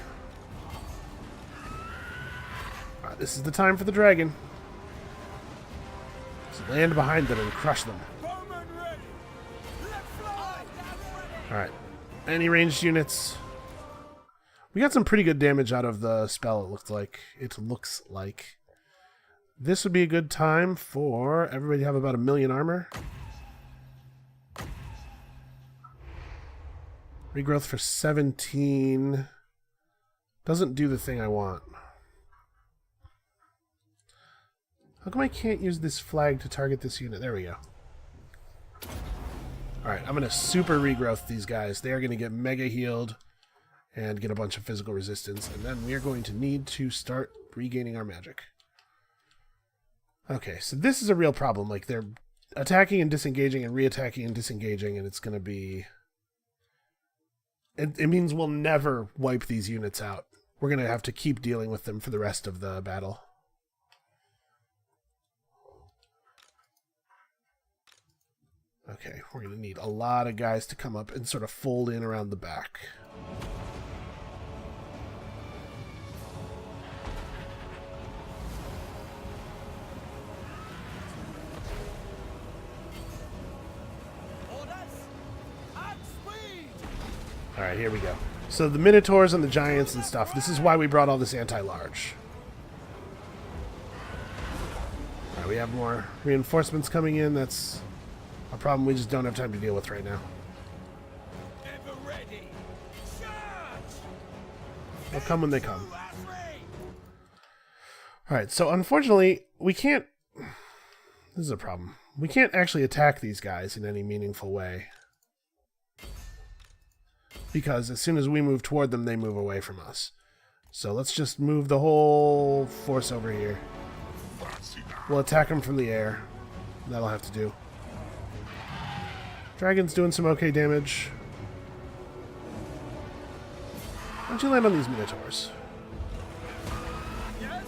[SPEAKER 1] Alright, this is the time for the dragon. Just land behind them and crush them.
[SPEAKER 3] Bowman ready. Let's fly.
[SPEAKER 1] Alright. Any ranged units? We got some pretty good damage out of the spell, it looks like. This would be a good time for everybody to have about 1,000,000 armor. Regrowth for 17. Doesn't do the thing I want. How come I can't use this flag to target this unit? There we go. Alright, I'm going to super regrowth these guys. They are going to get mega healed and get a bunch of physical resistance. And then we are going to need to start regaining our magic. Okay, so this is a real problem. Like, they're attacking and disengaging and reattacking and disengaging, and it's going to be... It means we'll never wipe these units out. We're going to have to keep dealing with them for the rest of the battle. Okay, we're going to need a lot of guys to come up and sort of fold in around the back. Alright, here we go. So the Minotaurs and the Giants and stuff, this is why we brought all this anti-large. Alright, we have more reinforcements coming in. That's a problem we just don't have time to deal with right now.
[SPEAKER 3] Ever ready. Charge.
[SPEAKER 1] They'll come when they come. Alright, so unfortunately, we can't... This is a problem. We can't actually attack these guys in any meaningful way. Because as soon as we move toward them, they move away from us. So let's just move the whole force over here. We'll attack them from the air. That'll have to do. Dragon's doing some okay damage. Why don't you land on these Minotaurs?
[SPEAKER 3] Yes.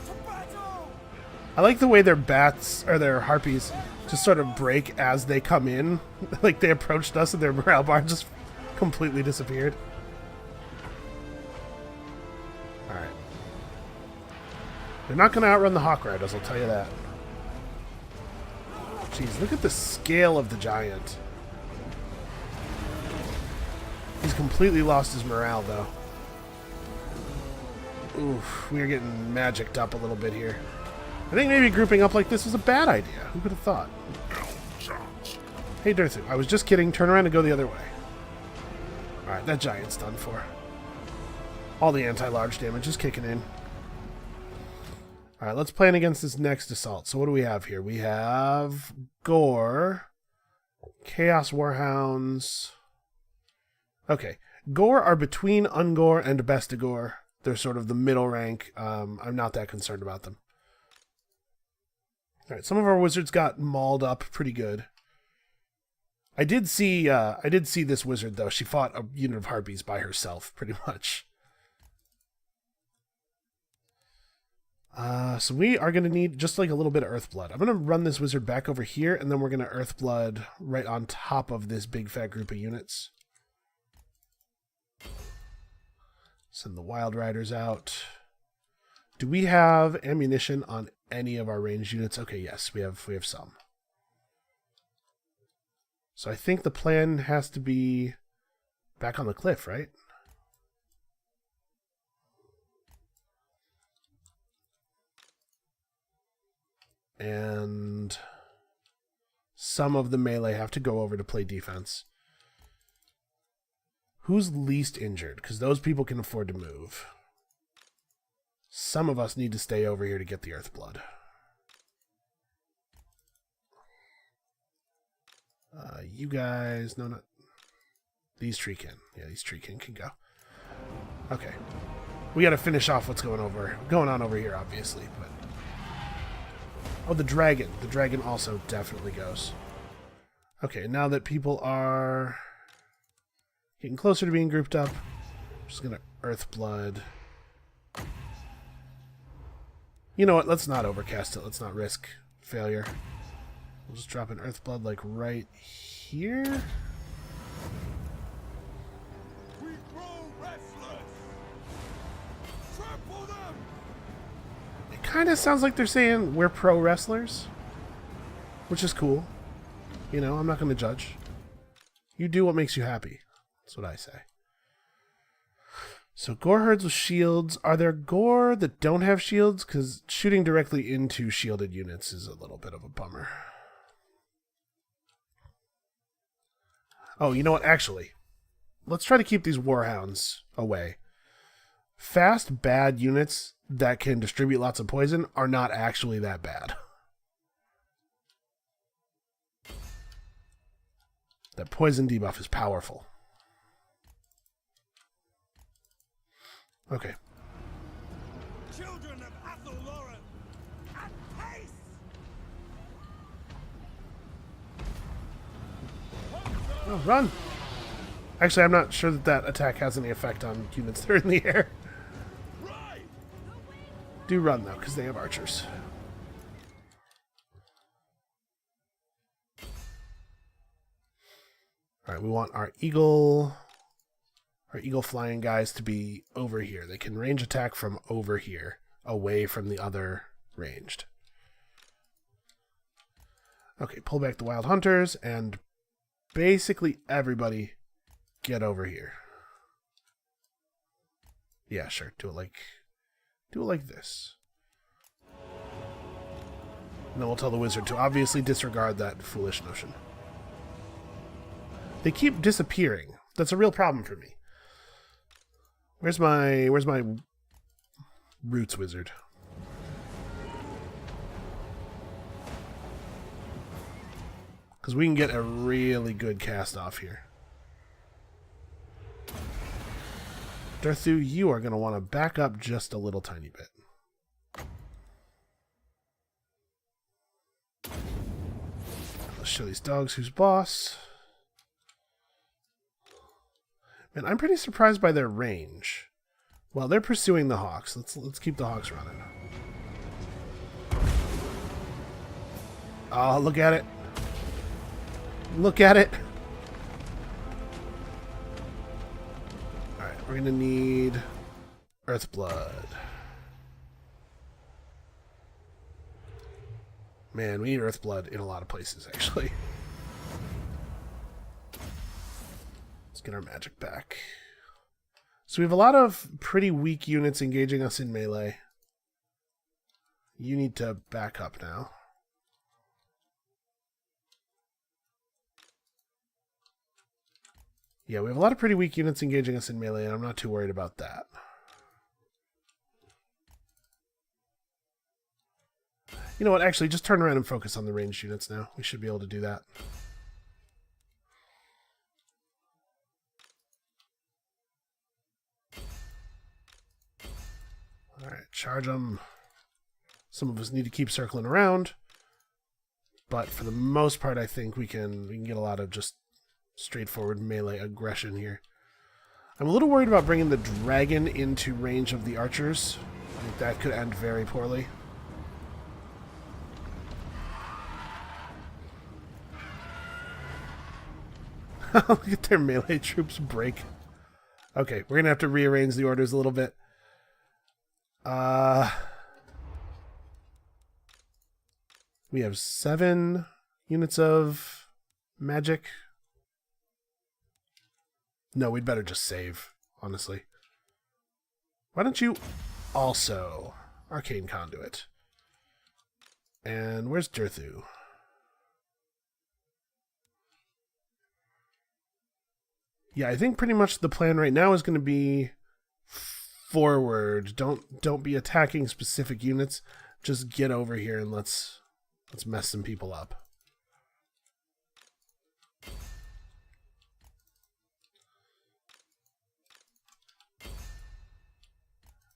[SPEAKER 3] To battle.
[SPEAKER 1] I like the way their bats, or their harpies, just sort of break as they come in. Like they approached us and their morale bar just completely disappeared. Alright. They're not going to outrun the Hawk Riders, I'll tell you that. Jeez, look at the scale of the giant. He's completely lost his morale, though. Oof, we're getting magicked up a little bit here. I think maybe grouping up like this was a bad idea. Who could have thought? Hey, Durthu, I was just kidding. Turn around and go the other way. Alright, that giant's done for. All the anti-large damage is kicking in. Alright, let's plan against this next assault. So what do we have here? We have Gore, Chaos Warhounds. Okay, Gore are between Ungore and Bestigore. They're sort of the middle rank. I'm not that concerned about them. Alright, some of our wizards got mauled up pretty good. I did see this wizard, though. She fought a unit of harpies by herself, pretty much. So we are going to need just like a little bit of Earthblood. I'm going to run this wizard back over here, and then we're going to Earthblood right on top of this big fat group of units. Send the Wild Riders out. Do we have ammunition on any of our ranged units? Okay, yes, we have some. So I think the plan has to be back on the cliff, right? And some of the melee have to go over to play defense. Who's least injured? Because those people can afford to move. Some of us need to stay over here to get the Earthblood. You guys... No, not... These tree can. Yeah, these tree can go. Okay. We got to finish off what's going on over here, obviously. But oh, the dragon. The dragon also definitely goes. Okay, now that people are getting closer to being grouped up, I'm just going to Earth Blood. You know what? Let's not overcast it. Let's not risk failure. We'll just drop an Earth Blood like right here.
[SPEAKER 3] We grow restless. Trample them.
[SPEAKER 1] It kind of sounds like they're saying we're pro wrestlers, which is cool. You know, I'm not going to judge. You do what makes you happy. That's what I say. So gore herds with shields. Are there gore that don't have shields? Because shooting directly into shielded units is a little bit of a bummer. Oh, you know what? Actually, let's try to keep these warhounds away. Fast, bad units that can distribute lots of poison are not actually that bad. That poison debuff is powerful. Okay.
[SPEAKER 3] Children of Athelloren, at pace.
[SPEAKER 1] Oh, run! Actually, I'm not sure that attack has any effect on units that are in the air.
[SPEAKER 3] Right.
[SPEAKER 1] Do run, though, because they have archers. Alright, we want our eagle flying guys to be over here. They can range attack from over here, away from the other ranged. Okay, pull back the wild hunters, and basically everybody get over here. Yeah, sure. Do it like this. And then we'll tell the wizard to obviously disregard that foolish notion. They keep disappearing. That's a real problem for me. Where's my roots wizard? Because we can get a really good cast off here. Darthu, you are going to want to back up just a little tiny bit. Let's show these dogs who's boss. Man, I'm pretty surprised by their range. Well, they're pursuing the hawks. Let's keep the hawks running. Oh, look at it. Look at it. Alright, we're going to need Earth Blood. Man, we need Earth Blood in a lot of places, actually. Let's get our magic back. So we have a lot of pretty weak units engaging us in melee. You need to back up now. Yeah, we have a lot of pretty weak units engaging us in melee, and I'm not too worried about that. You know what? Actually, just turn around and focus on the ranged units now. We should be able to do that. Alright, charge them. Some of us need to keep circling around. But for the most part, I think we can get a lot of just straightforward melee aggression here. I'm a little worried about bringing the dragon into range of the archers. I think that could end very poorly. Look at their melee troops break. Okay, we're going to have to rearrange the orders a little bit. We have 7 units of magic. No, we'd better just save, honestly. Why don't you also Arcane Conduit? And where's Darthu? Yeah, I think pretty much the plan right now is going to be forward. Don't be attacking specific units. Just get over here and let's mess some people up.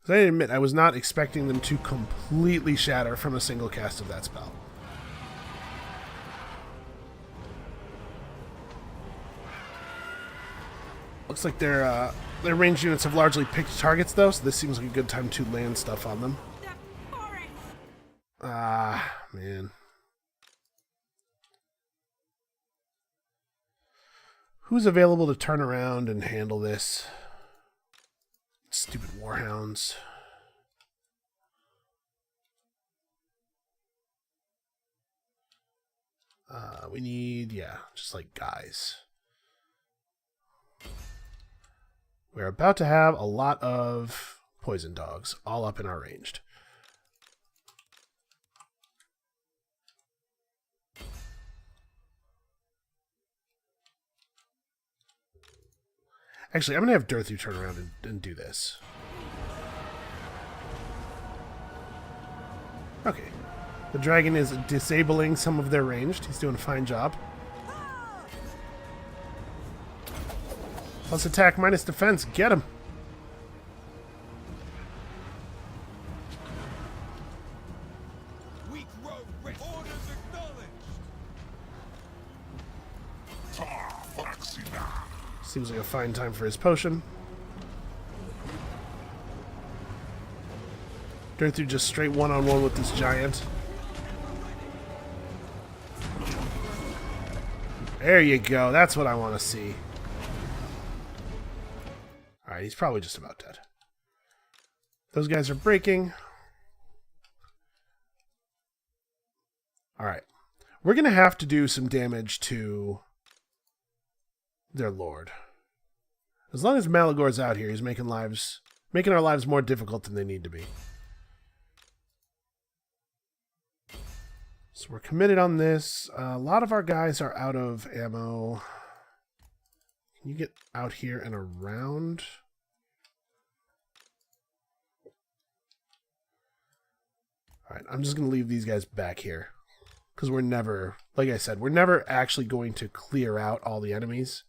[SPEAKER 1] Because I admit, I was not expecting them to completely shatter from a single cast of that spell. Looks like their ranged units have largely picked targets, though, so this seems like a good time to land stuff on them. Ah, man. Who's available to turn around and handle this? Stupid warhounds. We need, just like guys. We're about to have a lot of poison dogs all up in our ranged. Actually, I'm going to have Durthu turn around and do this. Okay. The dragon is disabling some of their ranged. He's doing a fine job. Plus attack, minus defense. Get him.
[SPEAKER 3] We grow rest. Orders acknowledged.
[SPEAKER 1] Seems like a fine time for his potion. Durthu just straight one-on-one with this giant. There you go. That's what I want to see. Alright, he's probably just about dead. Those guys are breaking. Alright. We're going to have to do some damage to their lord. As long as Malagor's out here, he's making our lives more difficult than they need to be. So we're committed on this. A lot of our guys are out of ammo. Can you get out here and around? Alright, I'm just going to leave these guys back here. Because we're never, like I said, we're never actually going to clear out all the enemies.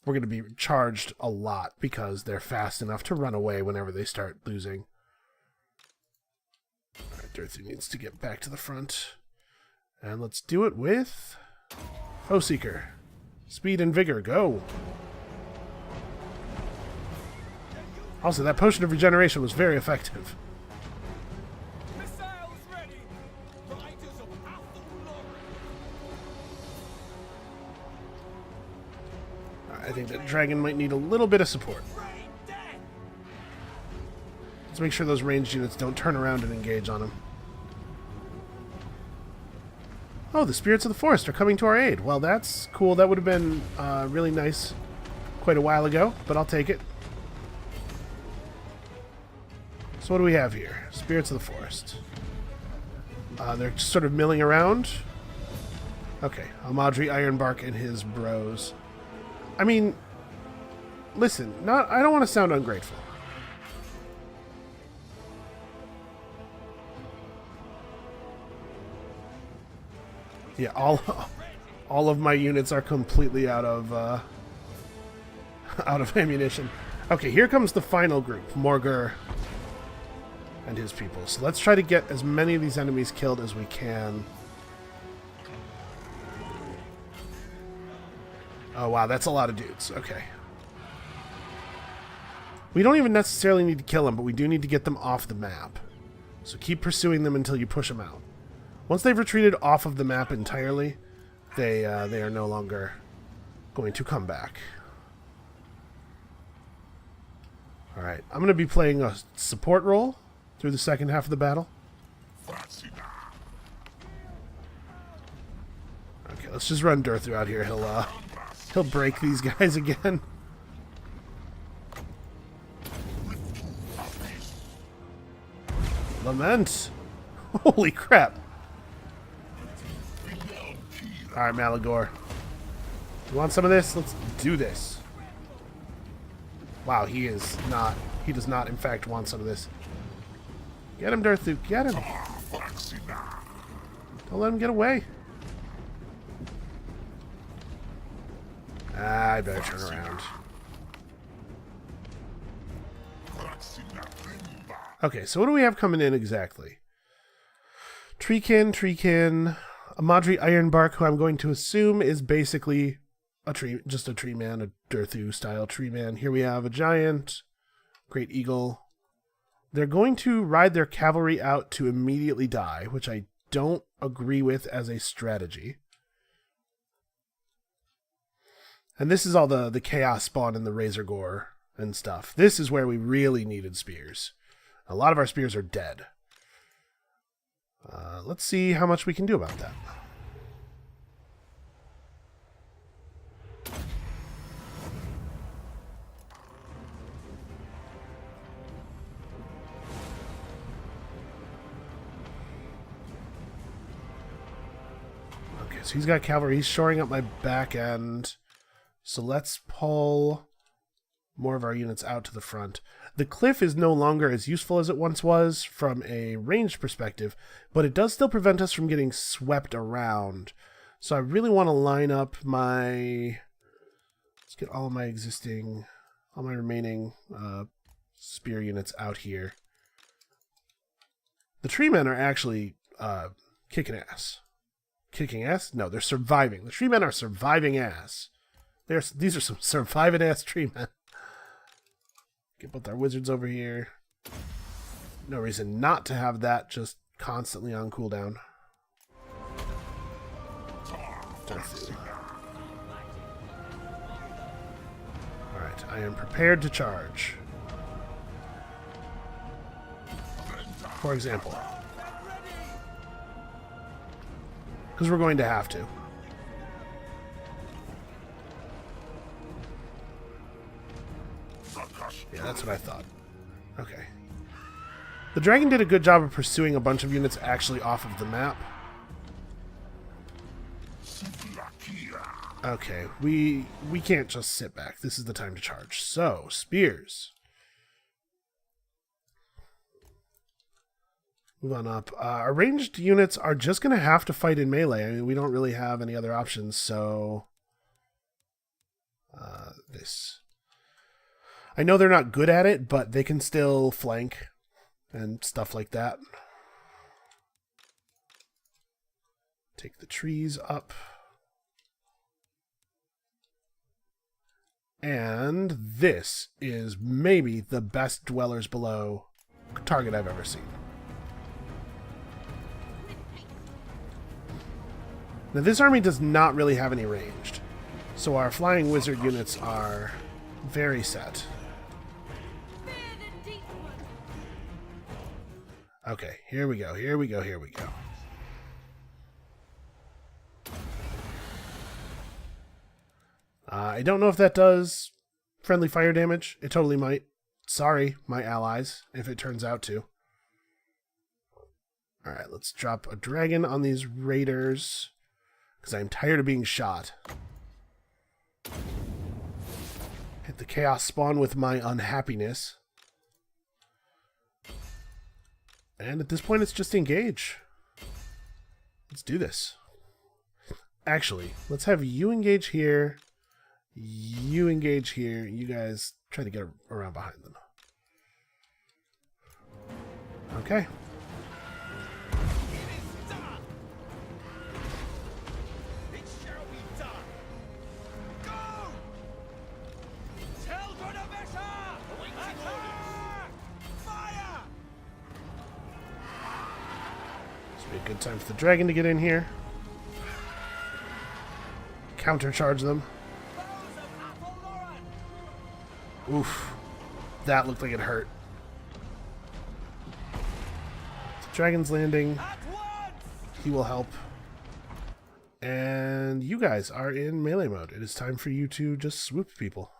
[SPEAKER 1] We're going to be charged a lot because they're fast enough to run away whenever they start losing. Alright, Durthu needs to get back to the front. And let's do it with Foe Seeker. Speed and vigor, go! Also, that potion of regeneration was very effective.
[SPEAKER 3] Missiles ready. Riders of Athelloren.
[SPEAKER 1] I think that dragon might need a little bit of support.
[SPEAKER 3] Rain death.
[SPEAKER 1] Let's make sure those ranged units don't turn around and engage on him. Oh, the spirits of the forest are coming to our aid. Well, that's cool. That would have been really nice quite a while ago, but I'll take it. So what do we have here? Spirits of the forest. They're just sort of milling around. Okay, Amadri Ironbark and his bros. I mean, listen, I don't want to sound ungrateful. Yeah, all of my units are completely out of ammunition. Okay, here comes the final group, Morgur and his people. So let's try to get as many of these enemies killed as we can. Oh wow, that's a lot of dudes. Okay. We don't even necessarily need to kill them, but we do need to get them off the map. So keep pursuing them until you push them out. Once they've retreated off of the map entirely, they are no longer going to come back. Alright, I'm going to be playing a support role through the second half of the battle. Okay, let's just run Durthu out here. He'll break these guys again. Lament! Holy crap! Alright, Malagor. You want some of this? Let's do this. Wow, he does not in fact want some of this. Get him, Durthu, get him! Don't let him get away. I better turn around. Okay, so what do we have coming in exactly? Treekin, a Madri Ironbark, who I'm going to assume is basically a tree, just a tree man, a Durthu style tree man. Here we have a giant, great eagle. They're going to ride their cavalry out to immediately die, which I don't agree with as a strategy. And this is all the chaos spawn and the razor gore and stuff. This is where we really needed spears. A lot of our spears are dead. Let's see how much we can do about that. Okay, so he's got cavalry. He's shoring up my back end. So let's pull more of our units out to the front. The cliff is no longer as useful as it once was from a ranged perspective, but it does still prevent us from getting swept around. So I really want to line up my... Let's get all my remaining spear units out here. The tree men are actually kicking ass. Kicking ass? No, they're surviving. The tree men are surviving ass. These are some surviving ass tree men. Get both our wizards over here. No reason not to have that just constantly on cooldown. Alright, I am prepared to charge. For example. Because we're going to have to. Yeah, that's what I thought. Okay. The dragon did a good job of pursuing a bunch of units actually off of the map. Okay, we can't just sit back. This is the time to charge. So, spears. Move on up. Our ranged units are just going to have to fight in melee. I mean, we don't really have any other options, so... this... I know they're not good at it, but they can still flank and stuff like that. Take the trees up. And this is maybe the best Dwellers Below target I've ever seen. Now this army does not really have any ranged, so our flying wizard units are very set. Okay, here we go, here we go, here we go. I don't know if that does friendly fire damage. It totally might. Sorry, my allies, if it turns out to. Alright, let's drop a dragon on these raiders, because I'm tired of being shot. Hit the chaos spawn with my unhappiness. And at this point, it's just engage. Let's do this. Actually, let's have you engage here. You engage here. You guys try to get around behind them. Okay. Be a good time for the dragon to get in here. Countercharge them. Oof. That looked like it hurt. The dragon's landing. He will help. And you guys are in melee mode. It is time for you to just swoop people.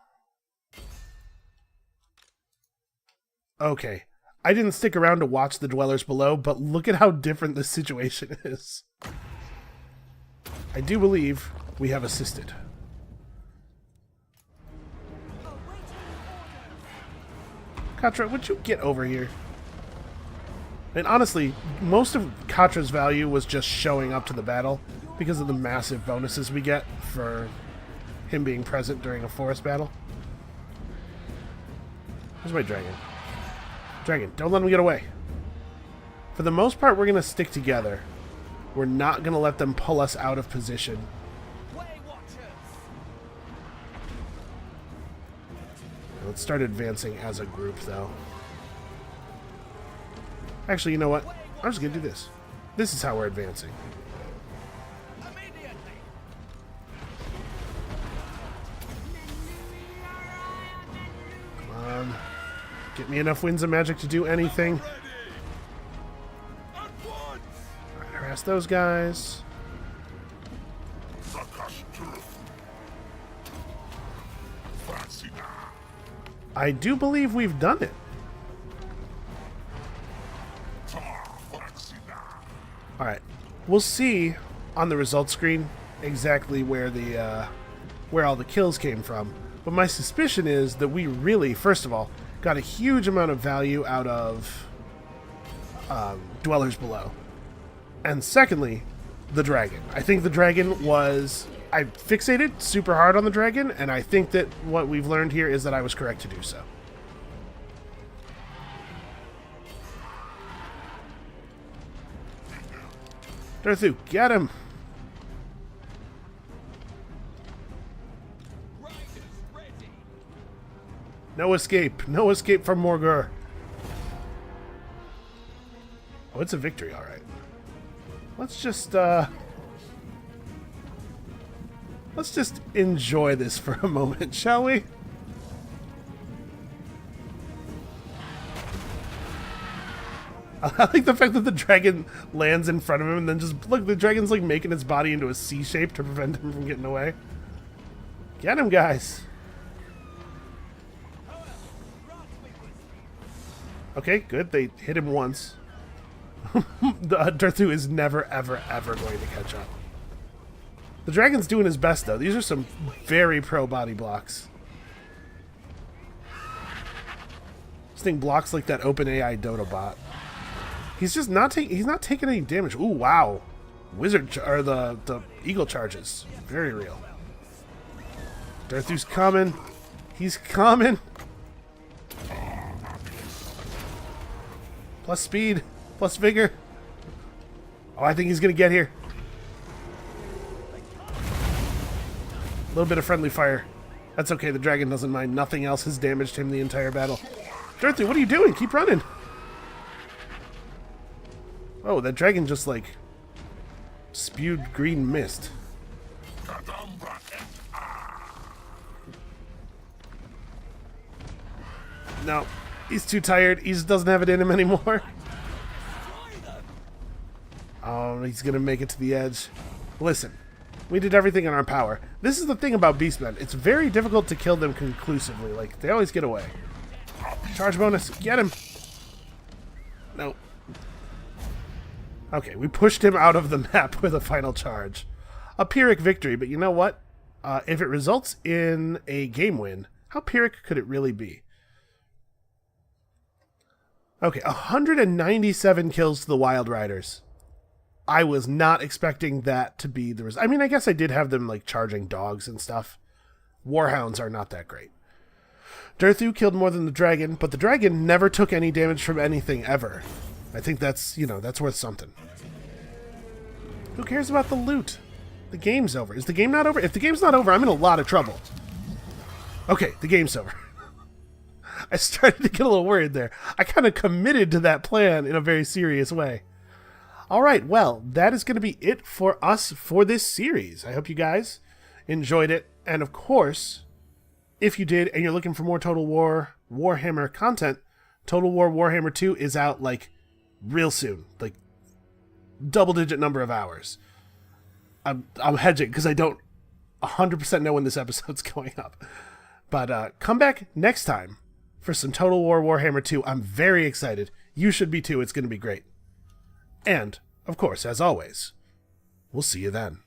[SPEAKER 1] Okay. I didn't stick around to watch the Dwellers Below, but look at how different this situation is. I do believe we have assisted. Katra, would you get over here? And honestly, most of Katra's value was just showing up to the battle because of the massive bonuses we get for him being present during a forest battle. Where's my dragon? Dragon, don't let them get away. For the most part, we're going to stick together. We're not going to let them pull us out of position.
[SPEAKER 3] Way Watchers!
[SPEAKER 1] Let's start advancing as a group, though. Actually, you know what? I'm just going to do this. This is how we're advancing.
[SPEAKER 3] Immediately!
[SPEAKER 1] Come on. Get me enough winds of magic to do anything.
[SPEAKER 3] Ready! At once!
[SPEAKER 1] Alright, harass those guys. I do believe we've done it. Alright. We'll see on the results screen exactly where the where all the kills came from. But my suspicion is that we really, first of all, got a huge amount of value out of Dwellers Below. And secondly, the dragon. I think the dragon was... I fixated super hard on the dragon, and I think that what we've learned here is that I was correct to do so. Darthu, get him!
[SPEAKER 3] Riders ready!
[SPEAKER 1] No escape. No escape from Morgur. Oh, it's a victory, alright. Let's just enjoy this for a moment, shall we? I like the fact that the dragon lands in front of him and then just, look, the dragon's like making its body into a C shape to prevent him from getting away. Get him, guys. Okay, good. They hit him once. Darthu is never, ever, ever going to catch up. The dragon's doing his best, though. These are some very pro body blocks. This thing blocks like that OpenAI Dota bot. He's just not taking. He's not taking any damage. Ooh, wow! Wizard or the eagle charges, very real. Darthu's coming. He's coming. Plus speed, plus vigor. Oh, I think he's gonna get here. A little bit of friendly fire. That's okay. The dragon doesn't mind. Nothing else has damaged him the entire battle. Darthu, what are you doing? Keep running. Oh, that dragon just, like, spewed green mist. No, he's too tired. He just doesn't have it in him anymore. Oh, he's gonna make it to the edge. Listen, we did everything in our power. This is the thing about beastmen. It's very difficult to kill them conclusively. Like, they always get away. Charge bonus. Get him. Nope. Okay, we pushed him out of the map with a final charge. A Pyrrhic victory, but you know what? If it results in a game win, how Pyrrhic could it really be? Okay, 197 kills to the Wild Riders. I was not expecting that to be the result. I mean, I guess I did have them, like, charging dogs and stuff. Warhounds are not that great. Darthu killed more than the dragon, but the dragon never took any damage from anything ever. I think that's, you know, that's worth something. Who cares about the loot? The game's over. Is the game not over? If the game's not over, I'm in a lot of trouble. Okay, the game's over. I started to get a little worried there. I kind of committed to that plan in a very serious way. All right, well, that is going to be it for us for this series. I hope you guys enjoyed it. And of course, if you did and you're looking for more Total War Warhammer content, Total War Warhammer 2 is out, like, real soon, like double-digit number of hours. I'm hedging because I don't 100% know when this episode's going up. But come back next time for some Total War Warhammer 2. I'm very excited. You should be too. It's going to be great. And, of course, as always, we'll see you then.